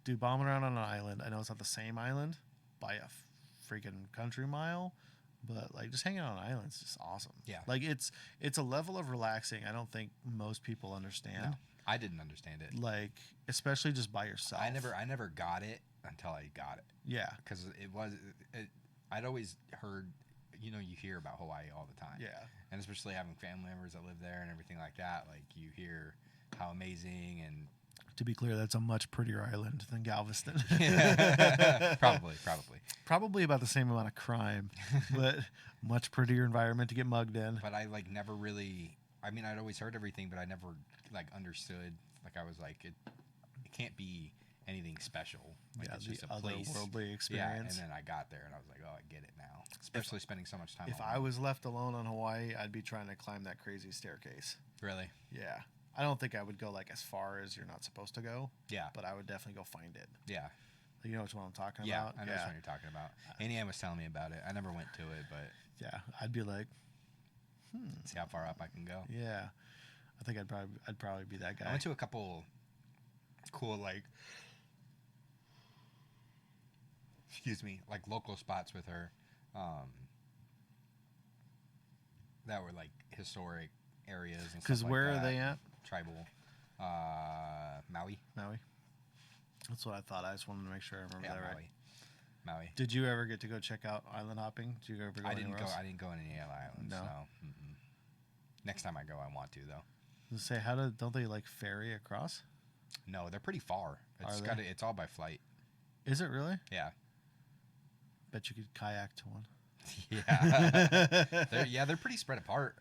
A: dude, bombing around on an island. I know it's not the same island by a freaking country mile, but like just hanging out on an island is just awesome.
B: Yeah.
A: Like it's a level of relaxing I don't think most people understand.
B: No, I didn't understand it.
A: Like especially just by yourself.
B: I never got it until I got it.
A: Yeah.
B: Because I'd always heard, you hear about Hawaii all the time.
A: Yeah.
B: And especially having family members that live there and everything like that, like you hear how amazing and
A: To be clear, that's a much prettier island than Galveston.
B: probably.
A: Probably about the same amount of crime, but much prettier environment to get mugged in.
B: But I like never really. I mean, I'd always heard everything, but I never like understood. Like I was like, it can't be anything special. Like
A: Yeah,
B: it's
A: the
B: just a place.
A: otherworldly experience.
B: Yeah, and then I got there and I was like, oh, I get it now. Especially spending so much time.
A: If
B: alone.
A: I was left alone on Hawaii, I'd be trying to climb that crazy staircase.
B: Really,
A: Yeah. I don't think I would go like as far as you're not supposed to go,
B: yeah,
A: but I would definitely go find it.
B: yeah,
A: You know which one I'm talking
B: yeah.
A: about?
B: I know what you're talking about. Annie Ann was telling me about it. I never went to it, but
A: Yeah. I'd be like,
B: see how far up I can go.
A: yeah. I think I'd probably be that guy.
B: I went to a couple cool like local spots with her that were like historic areas and
A: Because
B: stuff like
A: where are
B: that.
A: they at?
B: Tribal Maui.
A: Maui. That's what I thought. I just wanted to make sure I remember
B: Yeah,
A: that
B: Maui.
A: right.
B: Maui.
A: Did you ever get to go check out island hopping? Did you ever go
B: I didn't
A: anywhere
B: go.
A: else?
B: I didn't go on any islands.
A: No.
B: No. Mm-mm. Next time I go, I want to though.
A: Say don't they like ferry across?
B: No, they're pretty far.
A: Are they?
B: It's all by flight.
A: Is it really?
B: Yeah.
A: Bet you could kayak to one.
B: Yeah. They're pretty spread apart.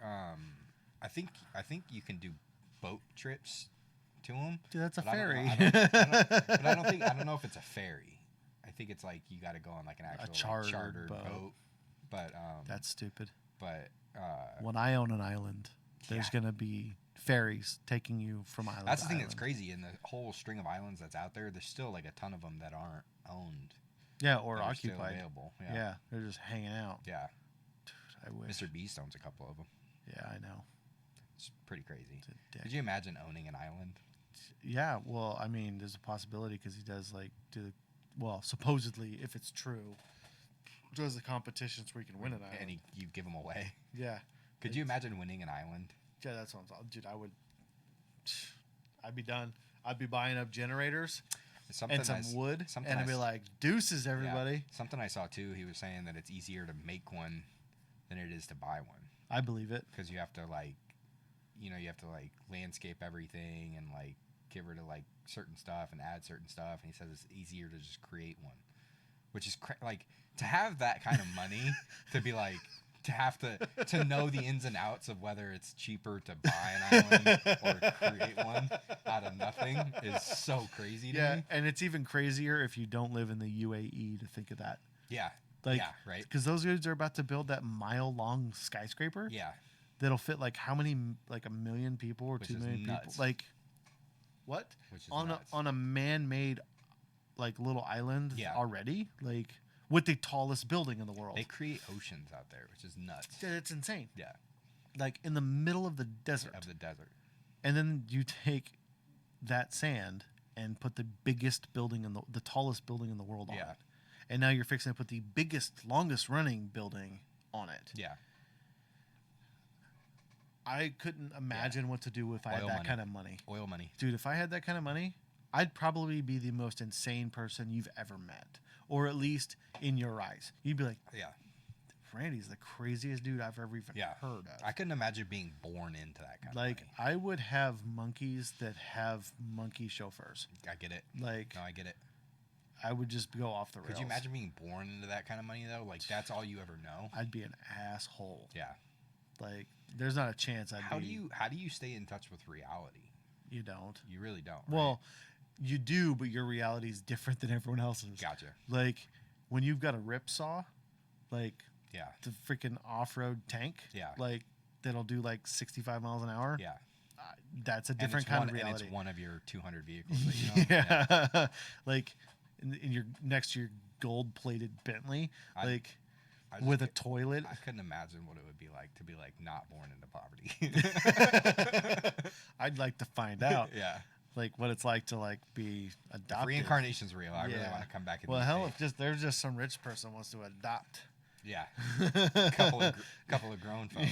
B: I think you can do boat trips to them.
A: Dude, that's a
B: But I don't
A: ferry.
B: know- but I don't know if it's a ferry. I think it's like you got to go on like an actual
A: chartered
B: boat.
A: boat.
B: But
A: That's stupid.
B: but
A: When I own an island, there's
B: Yeah.
A: going to be ferries taking you from island
B: that's
A: to
B: the thing that's
A: island.
B: crazy. In the whole string of islands that's out there, there's still like a ton of them that aren't owned.
A: Yeah, or
B: that are still
A: occupied.
B: available.
A: Yeah.
B: Yeah.
A: They're just hanging out.
B: Yeah.
A: Dude, I wish.
B: Mr. Beast owns a couple of them.
A: Yeah, I know.
B: It's pretty crazy.
A: It's a dick.
B: Could you imagine owning an island?
A: Yeah, well, I mean, there's a possibility because he does well, supposedly, if it's true, does the competitions where you can win an island.
B: And you give them away.
A: Yeah.
B: Could you imagine winning an island?
A: Yeah, that's what I'm talking. Dude, I'd be done. I'd be buying up generators
B: Something
A: and some
B: I s-
A: wood,
B: something
A: and
B: I
A: I'd be
B: s-
A: like, deuces,
B: yeah.
A: everybody.
B: Something I saw too. He was saying that it's easier to make one than it is to buy one
A: I believe it.
B: because you have to you have to landscape everything and get rid of certain stuff and add certain stuff. And he says it's easier to just create one, which is to have that kind of money to be to have to know the ins and outs of whether it's cheaper to buy an island or create one out of nothing is so crazy to
A: Yeah,
B: me.
A: and it's even crazier if you don't live in the UAE to think of that.
B: Yeah.
A: Like,
B: yeah, right.
A: Because those dudes are about to build that mile-long skyscraper
B: Yeah.
A: that'll fit how many, 1 million people or
B: Which
A: 2
B: is
A: million
B: nuts.
A: people? What?
B: Which is
A: on
B: nuts.
A: on a man-made little island
B: Yeah.
A: already, with the tallest building in the world.
B: They create oceans out there, which is nuts.
A: It's insane.
B: Yeah.
A: like in the middle of the desert.
B: Of the desert.
A: And then you take that sand and put the biggest building in the tallest building in the world on
B: Yeah.
A: it. And now you're fixing to put the biggest, longest running building on it.
B: Yeah.
A: I couldn't imagine what to do if I had
B: Oil
A: that
B: money.
A: kind of money.
B: Oil money.
A: Dude, if I had that kind of money, I'd probably be the most insane person you've ever met. Or at least in your eyes. You'd be like,
B: Yeah.
A: Randy's the craziest dude I've ever even
B: Yeah.
A: heard of.
B: I couldn't imagine being born into that kind
A: Like,
B: of money.
A: I would have monkeys that have monkey chauffeurs.
B: I get it.
A: Like,
B: No, I get it.
A: I would just go off the rails.
B: Could you imagine being born into that kind of money though? Like that's all you ever know.
A: I'd be an asshole.
B: Yeah.
A: Like, there's not a chance I'd
B: How
A: be.
B: do you stay in touch with reality?
A: You don't.
B: You really don't.
A: Well, you do, but your reality is different than everyone else's.
B: right? Gotcha.
A: Like, when you've got a ripsaw, like
B: Yeah.
A: the freaking off-road tank,
B: Yeah.
A: like that'll do like 65 miles an hour.
B: Yeah.
A: That's a
B: And
A: different
B: it's
A: kind
B: one,
A: of reality.
B: And it's one of your 200 vehicles. That you own.
A: Yeah. Like in your next to your gold-plated Bentley,
B: I-
A: like
B: I just
A: with a
B: could-
A: toilet.
B: I couldn't imagine what it would be like to be like not born into poverty.
A: I'd like to find out,
B: Yeah.
A: like what it's like to like be adopted.
B: Reincarnation's real. I really
A: Yeah.
B: want to come back. In
A: Well,
B: these
A: hell,
B: days.
A: if just there's just some rich person wants to adopt.
B: Yeah. couple of grown folks.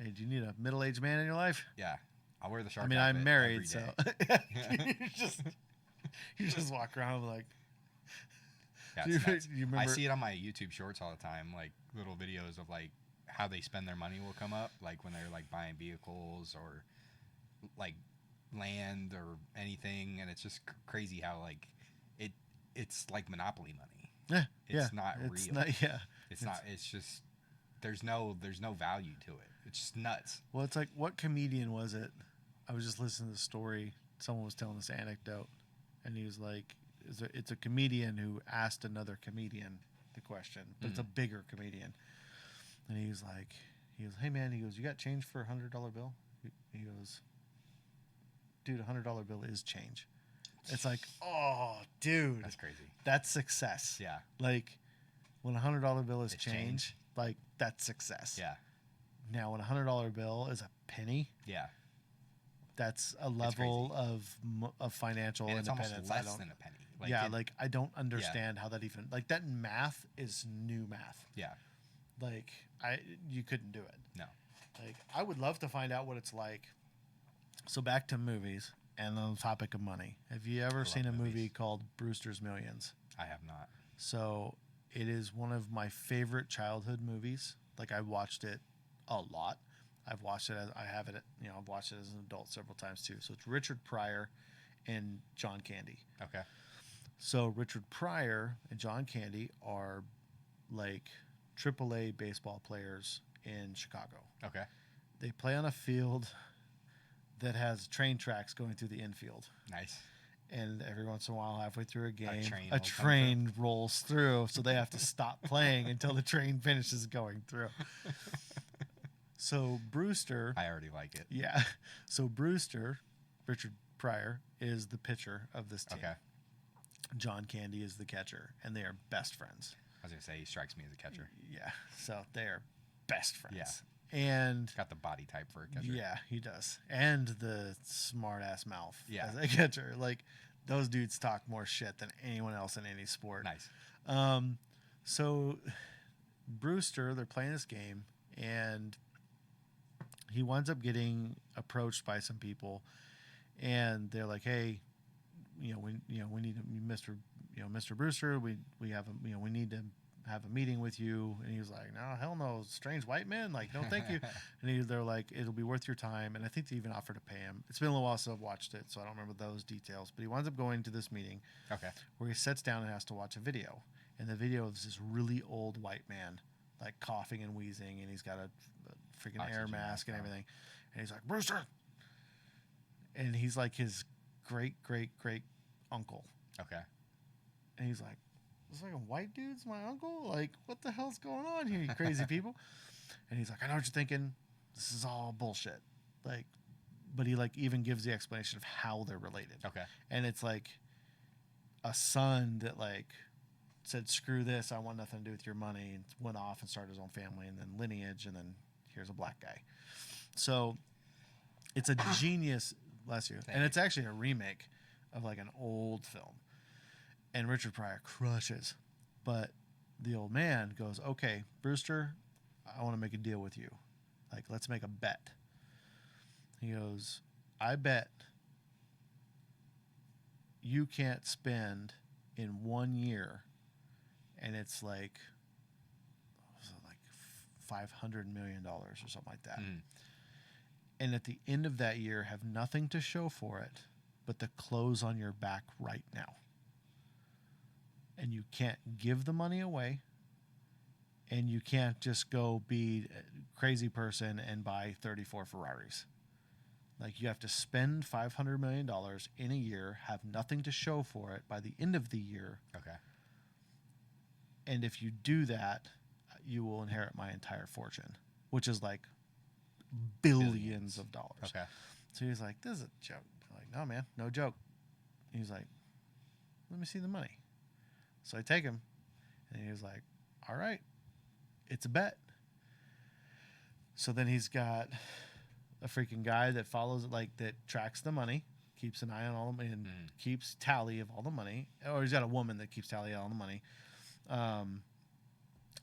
A: Hey, do you need a middle-aged man in your life?
B: Yeah. I'll wear the shark.
A: I mean,
B: outfit
A: I'm married,
B: every
A: so
B: day.
A: you just walk around with like.
B: Yeah,
A: Do
B: it's
A: you-
B: nuts.
A: you
B: I
A: remember-
B: see it on my YouTube shorts all the time, like little videos of like how they spend their money will come up, like when they're like buying vehicles or like land or anything, and it's just crazy how like it's like monopoly money.
A: Yeah,
B: It's
A: yeah,
B: not
A: it's
B: real.
A: Not, yeah,
B: It's not. It's just there's no value to it. It's just nuts.
A: well, it's like what comedian was it? I was just listening to the story. Someone was telling this anecdote, and he was like, "It's a comedian who asked another comedian the question, but it's a bigger comedian." And he was like, "Hey man," he goes, "You got change for $100 bill?" He goes, "Dude, $100 bill is change." It's like, oh, dude,
B: That's crazy.
A: that's success.
B: Yeah.
A: Like when $100 bill is
B: It's
A: change,
B: change.
A: like that's success.
B: Yeah.
A: Now, when $100 bill is a penny,
B: Yeah.
A: that's a level of financial
B: And it's almost
A: independence. I
B: less
A: don't.
B: than a penny.
A: Like I don't understand how that even like that math is new math.
B: Yeah.
A: Like you couldn't do it.
B: No.
A: Like I would love to find out what it's like. So back to movies and on the topic of money. Have you ever
B: love
A: seen a movie
B: movies.
A: called Brewster's Millions?
B: I have not.
A: So it is one of my favorite childhood movies. Like I watched it a lot. I've watched it I've watched it as an adult several times too. So it's Richard Pryor and John Candy.
B: Okay.
A: So Richard Pryor and John Candy are like AAA baseball players in Chicago.
B: Okay.
A: They play on a field that has train tracks going through the infield.
B: Nice.
A: And every once in a while, halfway through a game,
B: train
A: a
B: will come
A: train rolls through, so they have to stop playing until the train finishes going through. So Brewster,
B: I already like it.
A: yeah. So Brewster, Richard Pryor, is the pitcher of this team.
B: Okay.
A: John Candy is the catcher, and they are best friends.
B: I was gonna say he strikes me as a catcher.
A: Yeah. So they are best friends.
B: Yeah.
A: And
B: Got the body type for a catcher.
A: yeah, he does. And the smart ass mouth
B: Yeah.
A: as a catcher. Like those dudes talk more shit than anyone else in any sport.
B: Nice.
A: So Brewster, they're playing this game, and he winds up getting approached by some people, and they're like, "Hey, we need Mr. Brewster. We have we need to have a meeting with you." And he was like, "No, hell no, strange white men. Like, no, thank you." And they're like, "It'll be worth your time." And I think they even offered to pay him. It's been a little while since I've watched it, so I don't remember those details. But he winds up going to this meeting
B: Okay.
A: where he sits down and has to watch a video. And the video is this really old white man, like coughing and wheezing, and he's got a freaking air
B: Oxygen
A: mask and
B: mask on.
A: everything. And he's like, "Brewster!" And he's like his great uncle.
B: Okay.
A: And he's like, "This fucking white dude's my uncle? Like, what the hell's going on here, you crazy people?" And he's like, "I know what you're thinking. This is all bullshit." Like, but he like even gives the explanation of how they're related.
B: Okay.
A: And it's like a son that like said, "Screw this, I want nothing to do with your money," and went off and started his own family, and then lineage, and then here's a black guy. So it's a genius, bless you.
B: Thank
A: And
B: you.
A: it's actually a remake of like an old film. And Richard Pryor crushes. But the old man goes, okay, Brewster, I want to make a deal with you. Like, let's make a bet. He goes, I bet you can't spend in 1 year, and it's like, what was it, like $500 million or something like that.
B: Mm.
A: And at the end of that year, have nothing to show for it but the clothes on your back right now. And you can't give the money away, and you can't just go be a crazy person and buy 34 Ferraris. Like, you have to spend $500 million in a year, have nothing to show for it by the end of the year.
B: Okay.
A: And if you do that, you will inherit my entire fortune, which is like billions of dollars.
B: Okay.
A: So he's like, this is a joke. I'm like, no, man, no joke. He's like, let me see the money. So I take him, and he was like, all right, it's a bet. So then he's got a freaking guy that follows, like, that tracks the money, keeps an eye on all the money, and keeps tally of all the money. Or he's got a woman that keeps tally of all the money.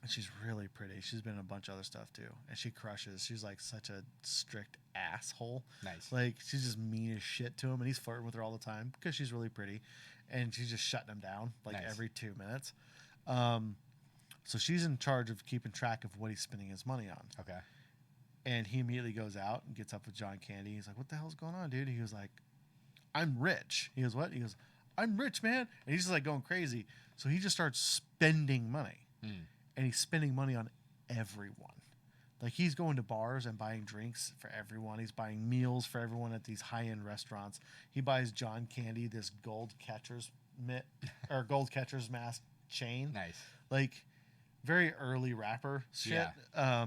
A: She's really pretty. She's been in a bunch of other stuff too, and she crushes. She's like such a strict asshole.
B: Nice.
A: Like, she's just mean as shit to him, and he's flirting with her all the time because she's really pretty, and she's just shutting him down like
B: Nice.
A: every 2 minutes. So she's in charge of keeping track of what he's spending his money on.
B: Okay.
A: And he immediately goes out and gets up with John Candy. He's like, what the hell's going on, dude? He was like, I'm rich. He goes, what? He goes, I'm rich, man. And he's just like going crazy. So he just starts spending money. And he's spending money on everyone. Like, he's going to bars and buying drinks for everyone. He's buying meals for everyone at these high-end restaurants. He buys John Candy this gold catcher's mask chain.
B: Nice.
A: Like, very early rapper shit.
B: Yeah.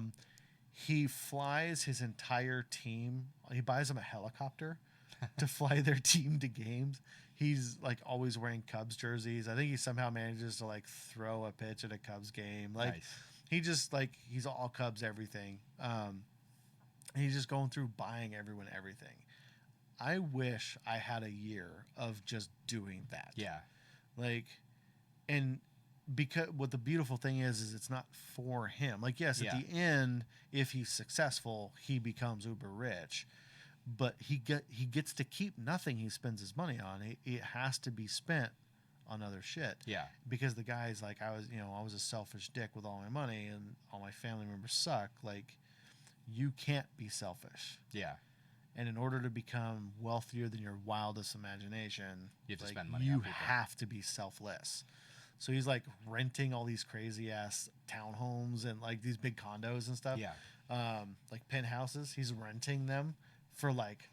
A: He flies his entire team. He buys them a helicopter to fly their team to games. He's like always wearing Cubs jerseys. I think he somehow manages to like throw a pitch at a Cubs game. Like,
B: Nice.
A: he just like, he's all Cubs everything. And he's just going through buying everyone everything. I wish I had a year of just doing that.
B: Yeah.
A: Like, and because what the beautiful thing is it's not for him. Like, yes,
B: Yeah.
A: at the end, if he's successful, he becomes uber rich. But he gets to keep nothing he spends his money on. It has to be spent on other shit.
B: Yeah.
A: Because the guy's like, I was a selfish dick with all my money, and all my family members suck. Like, you can't be selfish.
B: Yeah.
A: And in order to become wealthier than your wildest imagination,
B: You have to
A: like,
B: spend money
A: you
B: on people.
A: have to be selfless. So he's like renting all these crazy ass townhomes and like these big condos and stuff.
B: Yeah.
A: Like penthouses. He's renting them for like,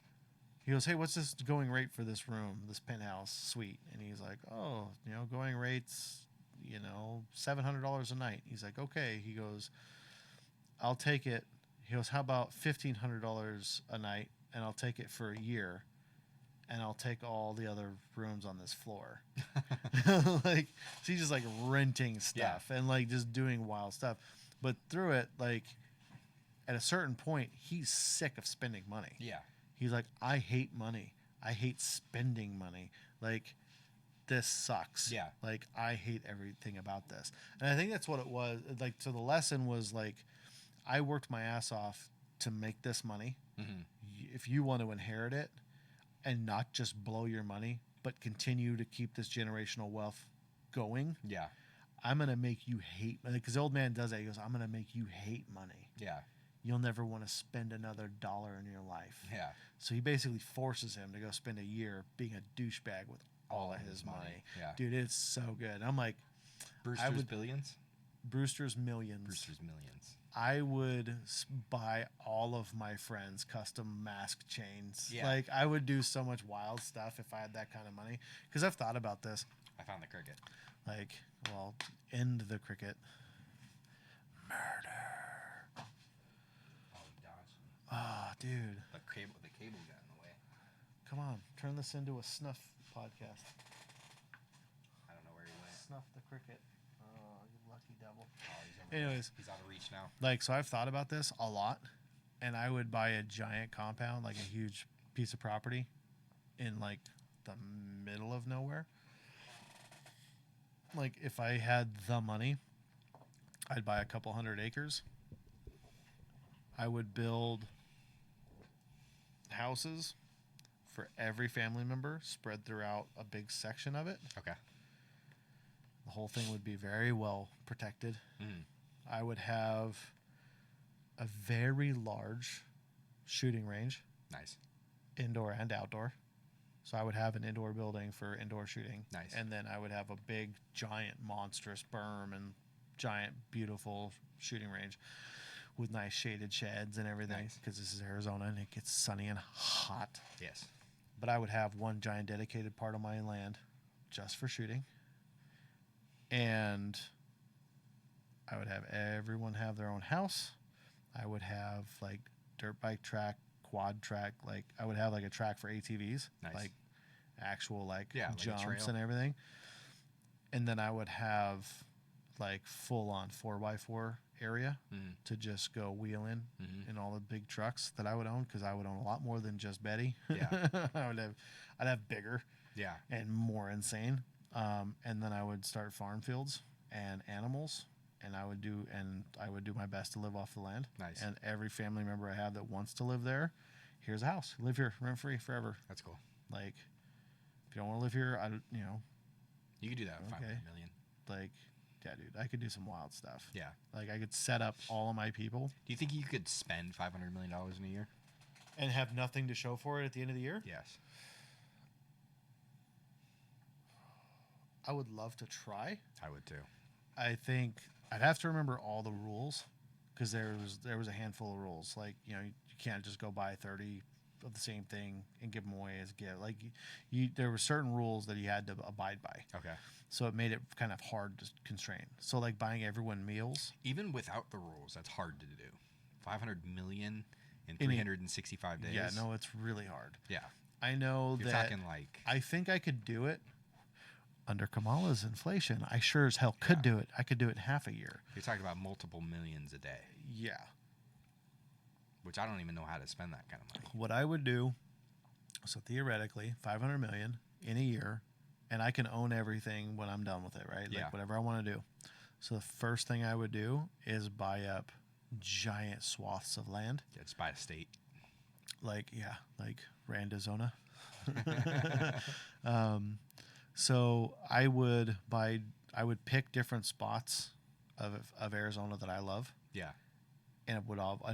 A: he goes, hey, what's this going rate for this room, this penthouse suite? And he's like, oh, going rates, $700 a night. He's like, okay. He goes, I'll take it. He goes, how about $1,500 a night? And I'll take it for a year. And I'll take all the other rooms on this floor. Like, so he's just like renting stuff and like just doing wild stuff. But through it, like, at a certain point, he's sick of spending money.
B: Yeah.
A: He's like, I hate money. I hate spending money. Like, this sucks.
B: Yeah.
A: Like, I hate everything about this. And I think that's what it was. Like, so the lesson was like, I worked my ass off to make this money.
B: Mm-hmm.
A: If you want to inherit it and not just blow your money, but continue to keep this generational wealth going,
B: Yeah.
A: I'm going to make you hate, because the old man does that. He goes, I'm going to make you hate money.
B: Yeah.
A: You'll never want to spend another dollar in your life.
B: Yeah.
A: So he basically forces him to go spend a year being a douchebag with all of his money.
B: Yeah.
A: Dude, it's so good. I'm like,
B: Brewster's Billions?
A: Brewster's Millions.
B: Brewster's Millions.
A: I would buy all of my friends custom mask chains.
B: Yeah.
A: Like, I would do so much wild stuff if I had that kind of money. Because I've thought about this.
B: I found the cricket.
A: Like, well, end the cricket. Murder.
B: Oh, gosh.
A: Ah, dude.
B: The cable got in the way.
A: Come on. Turn this into a snuff podcast.
B: I don't know where he went.
A: Snuff the cricket. Oh, you lucky devil.
B: Oh, he's over
A: Anyways.
B: there. He's out of reach now.
A: Like, so I've thought about this a lot. and I would buy a giant compound, like a huge piece of property in like the middle of nowhere. Like if I had the money, I'd buy a couple hundred acres. I would build houses for every family member spread throughout a big section of it.
B: Okay.
A: The whole thing would be very well protected.
B: Mm.
A: I would have a very large shooting range,
B: Nice.
A: indoor and outdoor. So I would have an indoor building for indoor shooting.
B: Nice.
A: And then I would have a big, giant, monstrous berm and giant, beautiful shooting range with nice shaded sheds and everything.
B: Nice.
A: Because this is Arizona and it gets sunny and hot.
B: Yes.
A: But I would have one giant dedicated part of my land just for shooting. And I would have everyone have their own house. I would have like dirt bike track, quad track. Like I would have like a track for ATVs,
B: Nice.
A: like actual like
B: Yeah, like a
A: jumps
B: trail.
A: and everything. And then I would have like full on 4x4 area
B: Mm.
A: to just go wheel
B: Mhm.
A: in all the big trucks that I would own, because I would own a lot more than just Betty.
B: Yeah.
A: I'd have bigger
B: Yeah.
A: and more insane. And then I would start farm fields and animals, and I would do my best to live off the land.
B: Nice.
A: And every family member I have that wants to live there, here's a house. Live here, rent free forever.
B: That's cool.
A: Like, if you don't want to live here,
B: You could do that with
A: Okay.
B: 500 million.
A: like, yeah, dude, I could do some wild stuff.
B: Yeah.
A: Like, I could set up all of my people
B: Do you think you could spend $500 million in a year?
A: and have nothing to show for it at the end of the year.
B: Yes.
A: I would love to try.
B: I would too.
A: I think I'd have to remember all the rules, because there was a handful of rules. Like, you can't just go buy 30 of the same thing and give them away as a gift. Like, there were certain rules that you had to abide by.
B: Okay.
A: So it made it kind of hard to constrain. So like buying everyone meals.
B: Even without the rules, that's hard to do. 500 million in
A: In a-
B: 365 days.
A: Yeah, no, it's really hard.
B: Yeah.
A: I know
B: You're
A: that
B: talking like
A: I think I could do it under Kamala's inflation. I sure as hell could
B: Yeah.
A: do it. I could do it in half a year.
B: you're talking about multiple millions a day,
A: Yeah.
B: which I don't even know how to spend that kind of money.
A: What I would do, so theoretically, 500 million in a year, and I can own everything when I'm done with it, right?
B: Yeah.
A: Like whatever I want to do. So the first thing I would do is buy up giant swaths of land,
B: Yeah, just buy a state.
A: like Randazona. So I would pick different spots of Arizona that I love.
B: Yeah.
A: And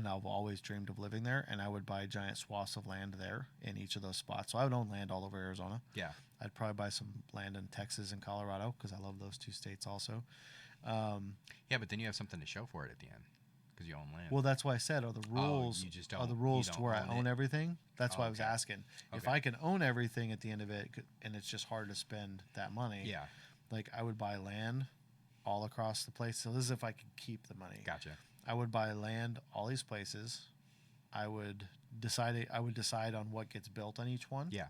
A: I've always dreamed of living there, and I would buy giant swaths of land there in each of those spots. So I would own land all over Arizona.
B: Yeah.
A: I'd probably buy some land in Texas and Colorado, because I love those two states also.
B: Yeah, but then you have something to show for it at the end because you own land.
A: Well, that's why I said, are the rules
B: you just
A: are the
B: don't-
A: rules
B: you
A: to
B: don't
A: where I
B: own
A: own
B: it?
A: everything? That's why I was
B: Okay.
A: asking. If
B: Okay.
A: I can own everything at the end of it, and it's just hard to spend that money,
B: Yeah.
A: like I would buy land all across the place. So this is if I could keep the money.
B: Gotcha.
A: I would buy land all these places. I would decide on what gets built on each one.
B: Yeah.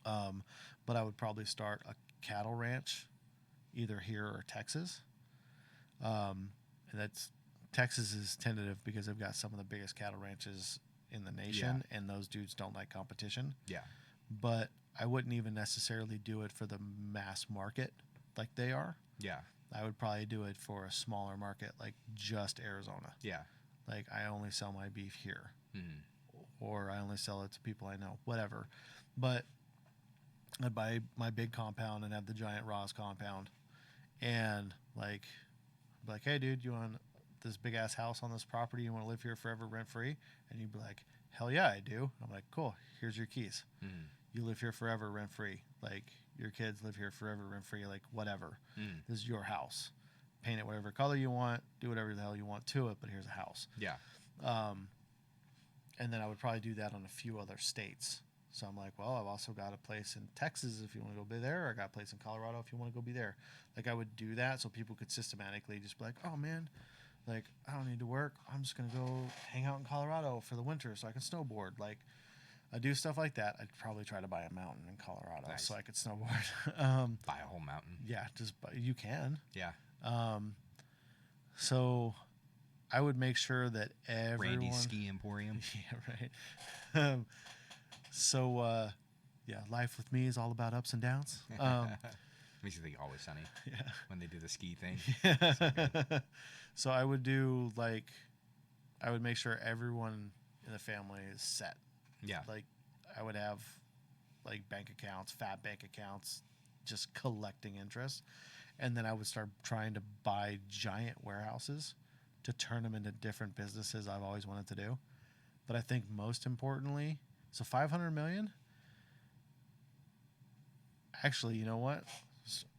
A: But I would probably start a cattle ranch either here or Texas. And that's Texas is tentative because they've got some of the biggest cattle ranches in the nation, and those dudes don't like competition.
B: Yeah.
A: But I wouldn't even necessarily do it for the mass market like they are.
B: Yeah.
A: I would probably do it for a smaller market, like just Arizona.
B: Yeah.
A: Like I only sell my beef here,
B: Mhm.
A: or I only sell it to people I know, whatever. But I'd buy my big compound and have the giant Ross compound, and like, hey, dude, you want this big ass house on this property? You want to live here forever, rent free? And you'd be like, hell yeah, I do. I'm like, cool. Here's your keys.
B: Mhm.
A: You live here forever, rent free. Like your kids live here forever, rent free. Like whatever.
B: Mhm.
A: This is your house. Paint it whatever color you want. Do whatever the hell you want to it. But here's a house.
B: Yeah.
A: And then I would probably do that on a few other states. So I'm like, well, I've also got a place in Texas if you want to go be there, or I got a place in Colorado if you want to go be there. Like I would do that so people could systematically just be like, oh man, like I don't need to work. I'm just gonna go hang out in Colorado for the winter so I can snowboard. Like I do stuff like that. I'd probably try to buy a mountain in Colorado
B: Nice.
A: so I could snowboard.
B: Buy a whole mountain.
A: Yeah, you can.
B: Yeah.
A: So I would make sure that everyone.
B: Randy's Ski Emporium.
A: Yeah, right. Yeah, life with me is all about ups and downs.
B: Makes you think Always Sunny
A: Yeah.
B: when they do the ski thing.
A: Yeah. So I would do like, I would make sure everyone in the family is set.
B: Yeah.
A: Like, I would have like bank accounts, fat bank accounts, just collecting interest. And then I would start trying to buy giant warehouses to turn them into different businesses I've always wanted to do. But I think most importantly, so 500 million. Actually, you know what?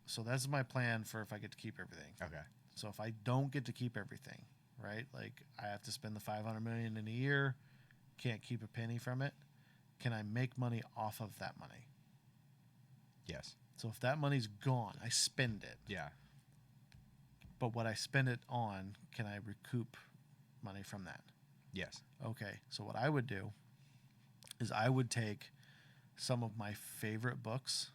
A: So that's my plan for if I get to keep everything.
B: Okay.
A: So if I don't get to keep everything, right? Like I have to spend the 500 million in a year, can't keep a penny from it. Can I make money off of that money?
B: Yes.
A: So if that money's gone, I spend it.
B: Yeah.
A: But what I spend it on, can I recoup money from that?
B: Yes.
A: Okay. So what I would do is I would take some of my favorite books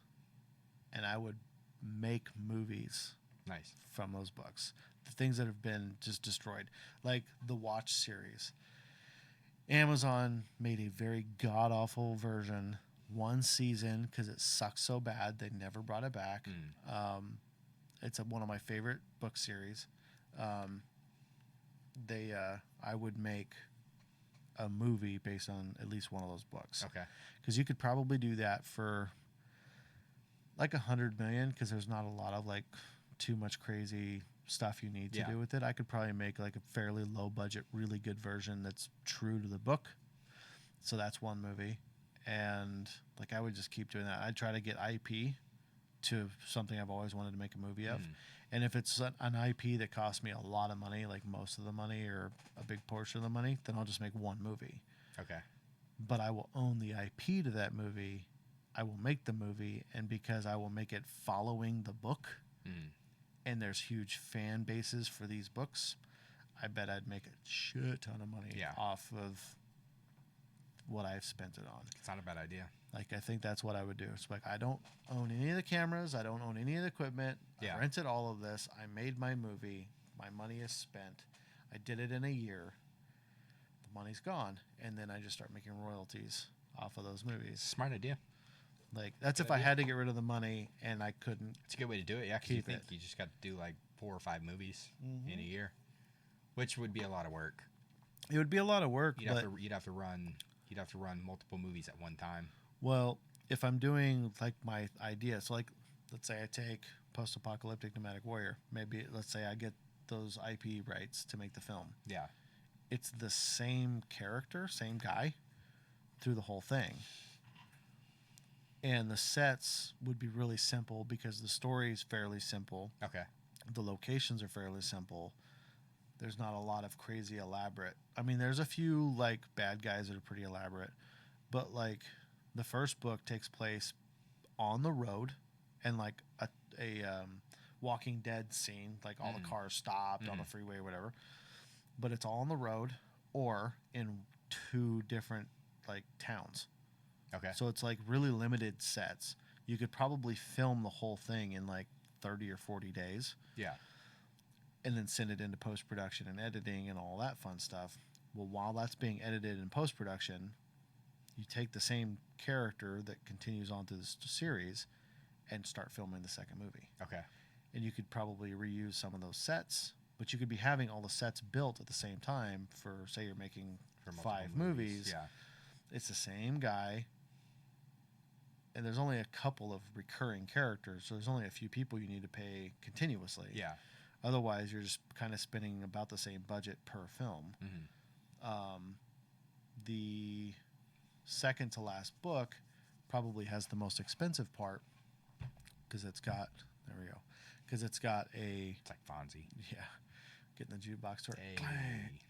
A: and I would make movies
B: Nice.
A: from those books. The things that have been just destroyed, like the Watch series. Amazon made a very god awful version, one season, because it sucks so bad they never brought it back. It's one of my favorite book series. I would make a movie based on at least one of those books.
B: Okay.
A: Because you could probably do that for like 100 million, because there's not a lot of like too much crazy stuff you need to do with it. I could probably make like a fairly low budget, really good version that's true to the book. So that's one movie. And like I would just keep doing that. I'd try to get IP to something I've always wanted to make a movie of. And if it's an IP that costs me a lot of money, like most of the money or a big portion of the money, then I'll just make one movie.
B: Okay.
A: But I will own the IP to that movie. I will make the movie, and because I will make it following the book, and there's huge fan bases for these books, I bet I'd make a shit ton of money off of what I've spent it on.
B: It's not a bad idea.
A: Like, I think that's what I would do. It's like, I don't own any of the cameras. I don't own any of the equipment. I rented all of this. I made my movie. My money is spent. I did it in a year. The money's gone. And then I just start making royalties off of those movies.
B: Smart idea.
A: Like, that's if I had to get rid of the money and I couldn't.
B: It's a good way to do it, yeah, because you
A: keep
B: think
A: it.
B: you just got to do like 4 or 5 movies in a year, which would be a lot of work.
A: It would be a lot of work,
B: You'd
A: but
B: have to run multiple movies at one time.
A: well, if I'm doing like my idea, so like let's say I take Post-Apocalyptic Nomadic Warrior, maybe let's say I get those IP rights to make the film.
B: Yeah.
A: It's the same character, same guy through the whole thing. And the sets would be really simple because the story is fairly simple.
B: Okay.
A: The locations are fairly simple. There's not a lot of crazy elaborate. I mean, there's a few like bad guys that are pretty elaborate, but like the first book takes place on the road and like a Walking Dead scene, like all the cars stopped on the freeway or whatever. But it's all on the road or in 2 different like towns.
B: Okay.
A: So it's like really limited sets. You could probably film the whole thing in like 30 or 40 days.
B: Yeah.
A: And then send it into post-production and editing and all that fun stuff. Well, while that's being edited in post-production, you take the same character that continues on through this series and start filming the second movie.
B: Okay.
A: And you could probably reuse some of those sets, but you could be having all the sets built at the same time for, say you're making
B: For
A: 5
B: multiple
A: movies.
B: Yeah.
A: It's the same guy. And there's only a couple of recurring characters, so there's only a few people you need to pay continuously.
B: Yeah.
A: Otherwise, you're just kind of spending about the same budget per film. The second to last book probably has the most expensive part because it's got, there we go, because it's got a,
B: It's like Fonzie.
A: yeah, getting the jukebox to
B: Hey.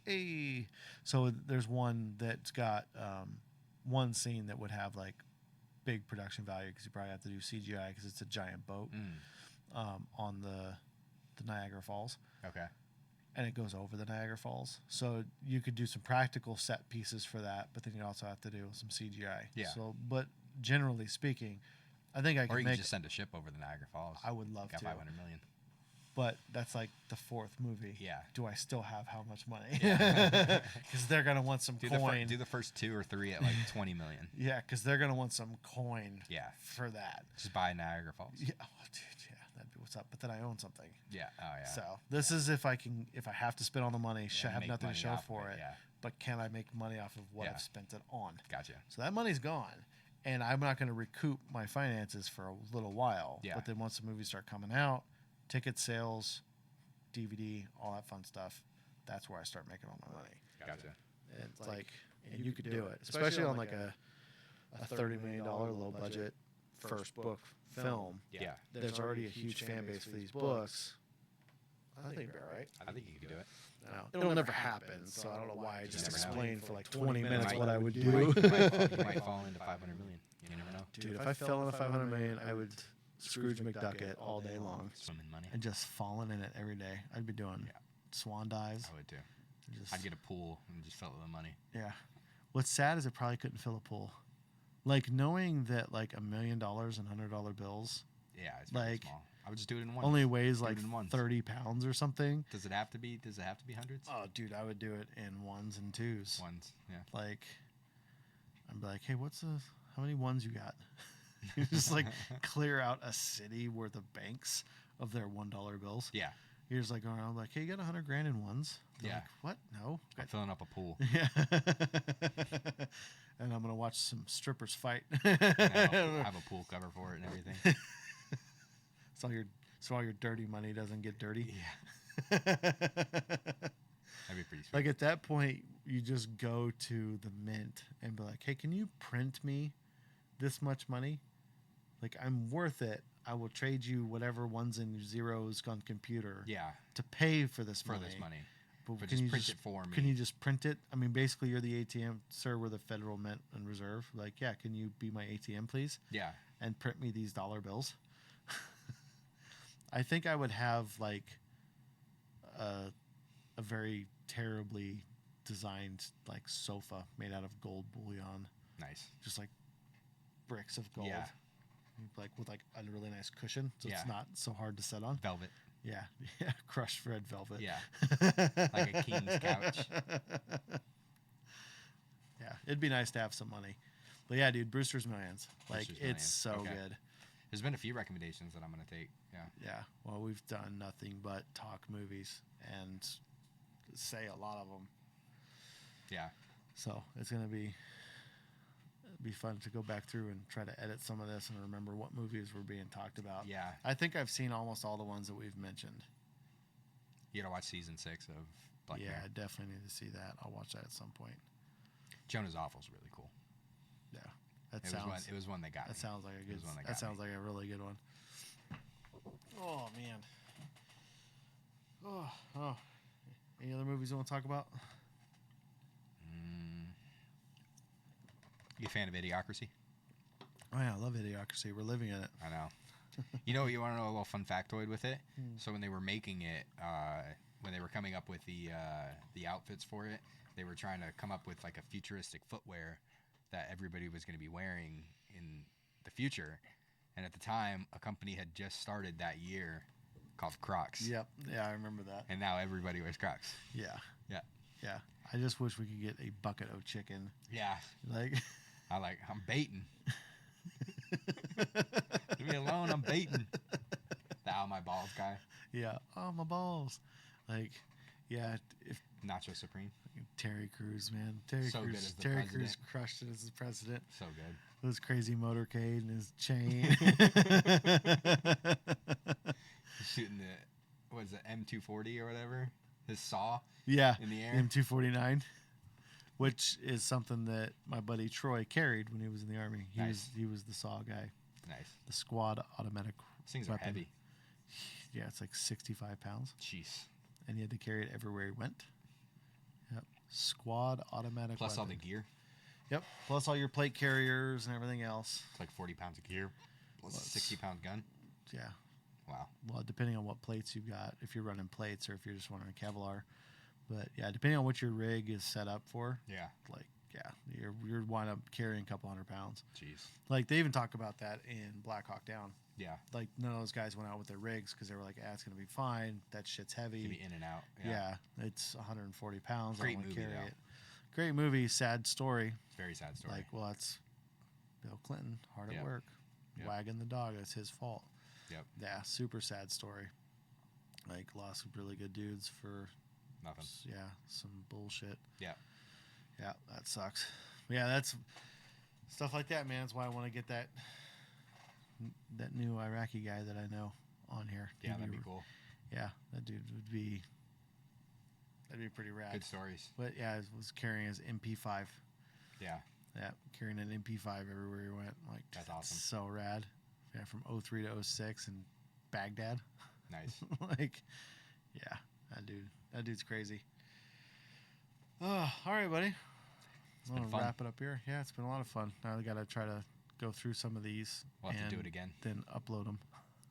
A: hey. So there's one that's got one scene that would have like big production value because you probably have to do CGI because it's a giant boat on the Niagara Falls.
B: Okay.
A: And it goes over the Niagara Falls. So you could do some practical set pieces for that, but then you also have to do some CGI.
B: Yeah.
A: So, but generally speaking, I think I
B: Or
A: could
B: you
A: make.
B: could just send a ship over the Niagara Falls.
A: I would love
B: Got
A: to.
B: 500 million.
A: but that's like the fourth movie.
B: Yeah.
A: Do I still have how much money?
B: Yeah.
A: Because they're gonna want some coin.
B: Do the first 2 or 3 at like 20 million.
A: Yeah, because they're gonna want some coin.
B: Yeah.
A: For that.
B: Just buy Niagara Falls.
A: Yeah. Oh, dude. Yeah, that'd be what's up. But then I own something.
B: Yeah. Oh yeah.
A: So this is if I have to spend all the money, I have
B: make
A: nothing to
B: money
A: show
B: off of
A: for
B: it,
A: it.
B: yeah.
A: But can I make money off of what
B: Yeah.
A: I've spent it on?
B: Gotcha.
A: So that money's gone, and I'm not going to recoup my finances for a little while.
B: Yeah.
A: But then once the movies start coming out, ticket sales, DVD, all that fun stuff, that's where I start making all my money.
B: Gotcha.
A: And it's like, and you could do it, especially on like a $30 million low budget first book film.
B: Yeah.
A: There's already a huge fan base for these books. I think it'd be all right.
B: I think you can do it.
A: Now, it'll never happen, so I don't know why I just
B: never know.
A: explained for like 20 minutes
B: might-
A: what I would
B: You
A: do.
B: might fall into 500 million. You never know.
A: Dude, if I fell into 500 million, I would Scrooge McDuck all day long
B: Swimming money.
A: and just falling in it every day. I'd be doing
B: Yeah.
A: swan dives.
B: I would too.
A: Just,
B: I'd get a pool and just fill it with money.
A: yeah. What's sad is it probably couldn't fill a pool. Like knowing that like $1 million in $100 bills
B: Yeah, it's very
A: Like,
B: small. I would just do it in one.
A: only weighs
B: Do it
A: like
B: in ones.
A: 30 pounds or something.
B: Does it have to be? Does it have to be hundreds?
A: Oh, dude, I would do it in ones and twos.
B: Ones. Yeah.
A: Like, I'd be like, hey, how many ones you got? You just like clear out a city worth of banks of their $1 bills.
B: Yeah.
A: You're just like going around like, hey, you got 100 grand in ones? They're
B: Yeah.
A: like, what? No.
B: I'm filling up a pool.
A: Yeah. And I'm gonna watch some strippers fight.
B: I have a pool cover for it and everything.
A: So all your dirty money doesn't get dirty.
B: Yeah. That'd be pretty sweet.
A: Like at that point, you just go to the mint and be like, hey, can you print me this much money? Like I'm worth it. I will trade you whatever ones and zeros on computer
B: yeah.
A: to pay for this
B: For
A: money.
B: this money.
A: But
B: But
A: can
B: just
A: you
B: print it for me.
A: Can you just print it? I mean, basically, you're the ATM, sir. We're the Federal Mint and Reserve. Like, yeah, can you be my ATM, please,
B: Yeah.
A: and print me these dollar bills? I think I would have like a very terribly designed like sofa made out of gold bullion,
B: Nice.
A: just like bricks of gold.
B: Yeah.
A: Like with like a really nice cushion, so it's
B: Yeah.
A: not so hard to sit on.
B: Velvet.
A: Yeah, yeah, crushed red velvet.
B: Yeah. Like a king's couch.
A: Yeah, it'd be nice to have some money. But yeah, dude, Brewster's Millions. Like,
B: Brewster's
A: it's
B: Millions.
A: so
B: Okay.
A: good.
B: There's been a few recommendations that I'm gonna take. Yeah.
A: Yeah. Well, we've done nothing but talk movies and say a lot of them.
B: Yeah.
A: So it's gonna be fun to go back through and try to edit some of this and remember what movies were being talked about.
B: Yeah.
A: I think I've seen almost all the ones that we've mentioned.
B: You gotta watch season 6 of Black
A: Yeah,
B: Mirror.
A: I definitely need to see that. I'll watch that at some point.
B: Jonah's Awful's really cool.
A: Yeah, that
B: It was one that got me.
A: That sounds like a good.
B: was one that
A: That
B: got
A: sounds
B: me.
A: like a really good one. Oh man. Oh. Any other movies you want to talk about?
B: You a fan of Idiocracy?
A: Oh yeah, I love Idiocracy. We're living in it.
B: I know. You want to know a little fun factoid with it? So when they were making it, when they were coming up with the outfits for it, they were trying to come up with like a futuristic footwear that everybody was going to be wearing in the future. And at the time, a company had just started that year called Crocs.
A: Yep. Yeah, I remember that.
B: And now everybody wears Crocs.
A: Yeah.
B: Yeah.
A: Yeah. I just wish we could get a bucket of chicken.
B: Yeah.
A: Like.
B: I'm baiting. Leave me alone. I'm baiting. The Ow My Balls guy.
A: Yeah. Oh my balls. Like, yeah. If
B: Nacho Supreme.
A: Terry Crews, man. Terry
B: So good
A: Crews.
B: as the
A: Terry
B: president.
A: Crews crushed it as the president.
B: So good.
A: With his crazy motorcade and his chain.
B: He's shooting the, what is it, M240 or whatever? His saw
A: Yeah.
B: in the air.
A: M249, which is something that my buddy Troy carried when he was in the Army.
B: Nice.
A: He was the saw guy,
B: Nice.
A: the squad automatic
B: These things
A: weapon.
B: are heavy.
A: Yeah, it's like 65 pounds,
B: Jeez.
A: and he had to carry it everywhere he went. Yep. Squad automatic
B: Plus all the
A: weapon.
B: gear.
A: Yep. Plus all your plate carriers and everything else.
B: It's like 40 pounds of gear. Plus a
A: Plus-
B: 60-pound gun.
A: Yeah.
B: Wow.
A: Well, depending on what plates you've got, if you're running plates or if you're just running Kevlar. But yeah, depending on what your rig is set up for,
B: Yeah.
A: like, yeah, you're wind up carrying a couple 100 pounds.
B: Jeez.
A: Like they even talk about that in Black Hawk Down.
B: Yeah.
A: Like none of those guys went out with their rigs because they were like, "Ah, it's gonna be fine. That shit's heavy."
B: Can be in and out.
A: Yeah, it's 140 pounds.
B: Great
A: I don't wanna
B: movie,
A: carry
B: though.
A: it. Great movie. Sad story.
B: It's a very sad story.
A: Like, well, that's Bill Clinton hard at
B: Yep.
A: work,
B: Yep.
A: wagging the dog. That's his fault.
B: Yep.
A: Yeah, super sad story. Like lost some really good dudes for
B: Nothing.
A: yeah, some bullshit.
B: Yeah.
A: Yeah, that sucks. Yeah, that's stuff like that, man. That's why I want to get that new Iraqi guy that I know on here.
B: Yeah,
A: He'd
B: that'd be cool.
A: Yeah, that dude would be. That'd be pretty rad.
B: Good stories.
A: But yeah, he was carrying his MP5.
B: Yeah.
A: Yeah, carrying an MP5 everywhere he went. Like
B: That's awesome.
A: So rad. Yeah, from 03 to 06 in Baghdad.
B: Nice.
A: Like, yeah, that dude's crazy. Oh, all right, buddy. I'm
B: been
A: gonna
B: fun.
A: wrap it up here. Yeah, it's been a lot of fun. Now I gotta try to go through some of these.
B: We'll have to do
A: and
B: it again.
A: Then upload them.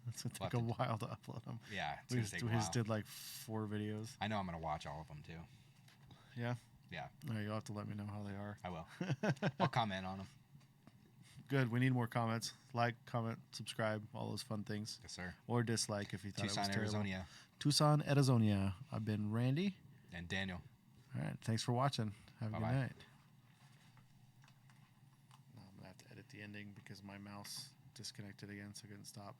A: It's gonna
B: We'll
A: take a
B: have
A: while to upload them.
B: Yeah. It's
A: We
B: gonna
A: just,
B: take a
A: we just
B: while.
A: did like 4 videos.
B: I know I'm gonna watch all of them too.
A: Yeah.
B: Yeah.
A: No, you'll have to let me know how they are.
B: I will. I'll comment on them.
A: Good. We need more comments. Like, comment, subscribe, all those fun things.
B: Yes, sir.
A: Or dislike if you thought
B: Tucson,
A: it was terrible.
B: Arizona,
A: Tucson, Arizona. I've been Randy.
B: and Daniel.
A: All right. Thanks for watching. Have a
B: Bye-bye.
A: good night. No, I'm going to have to edit the ending because my mouse disconnected again, so I couldn't stop.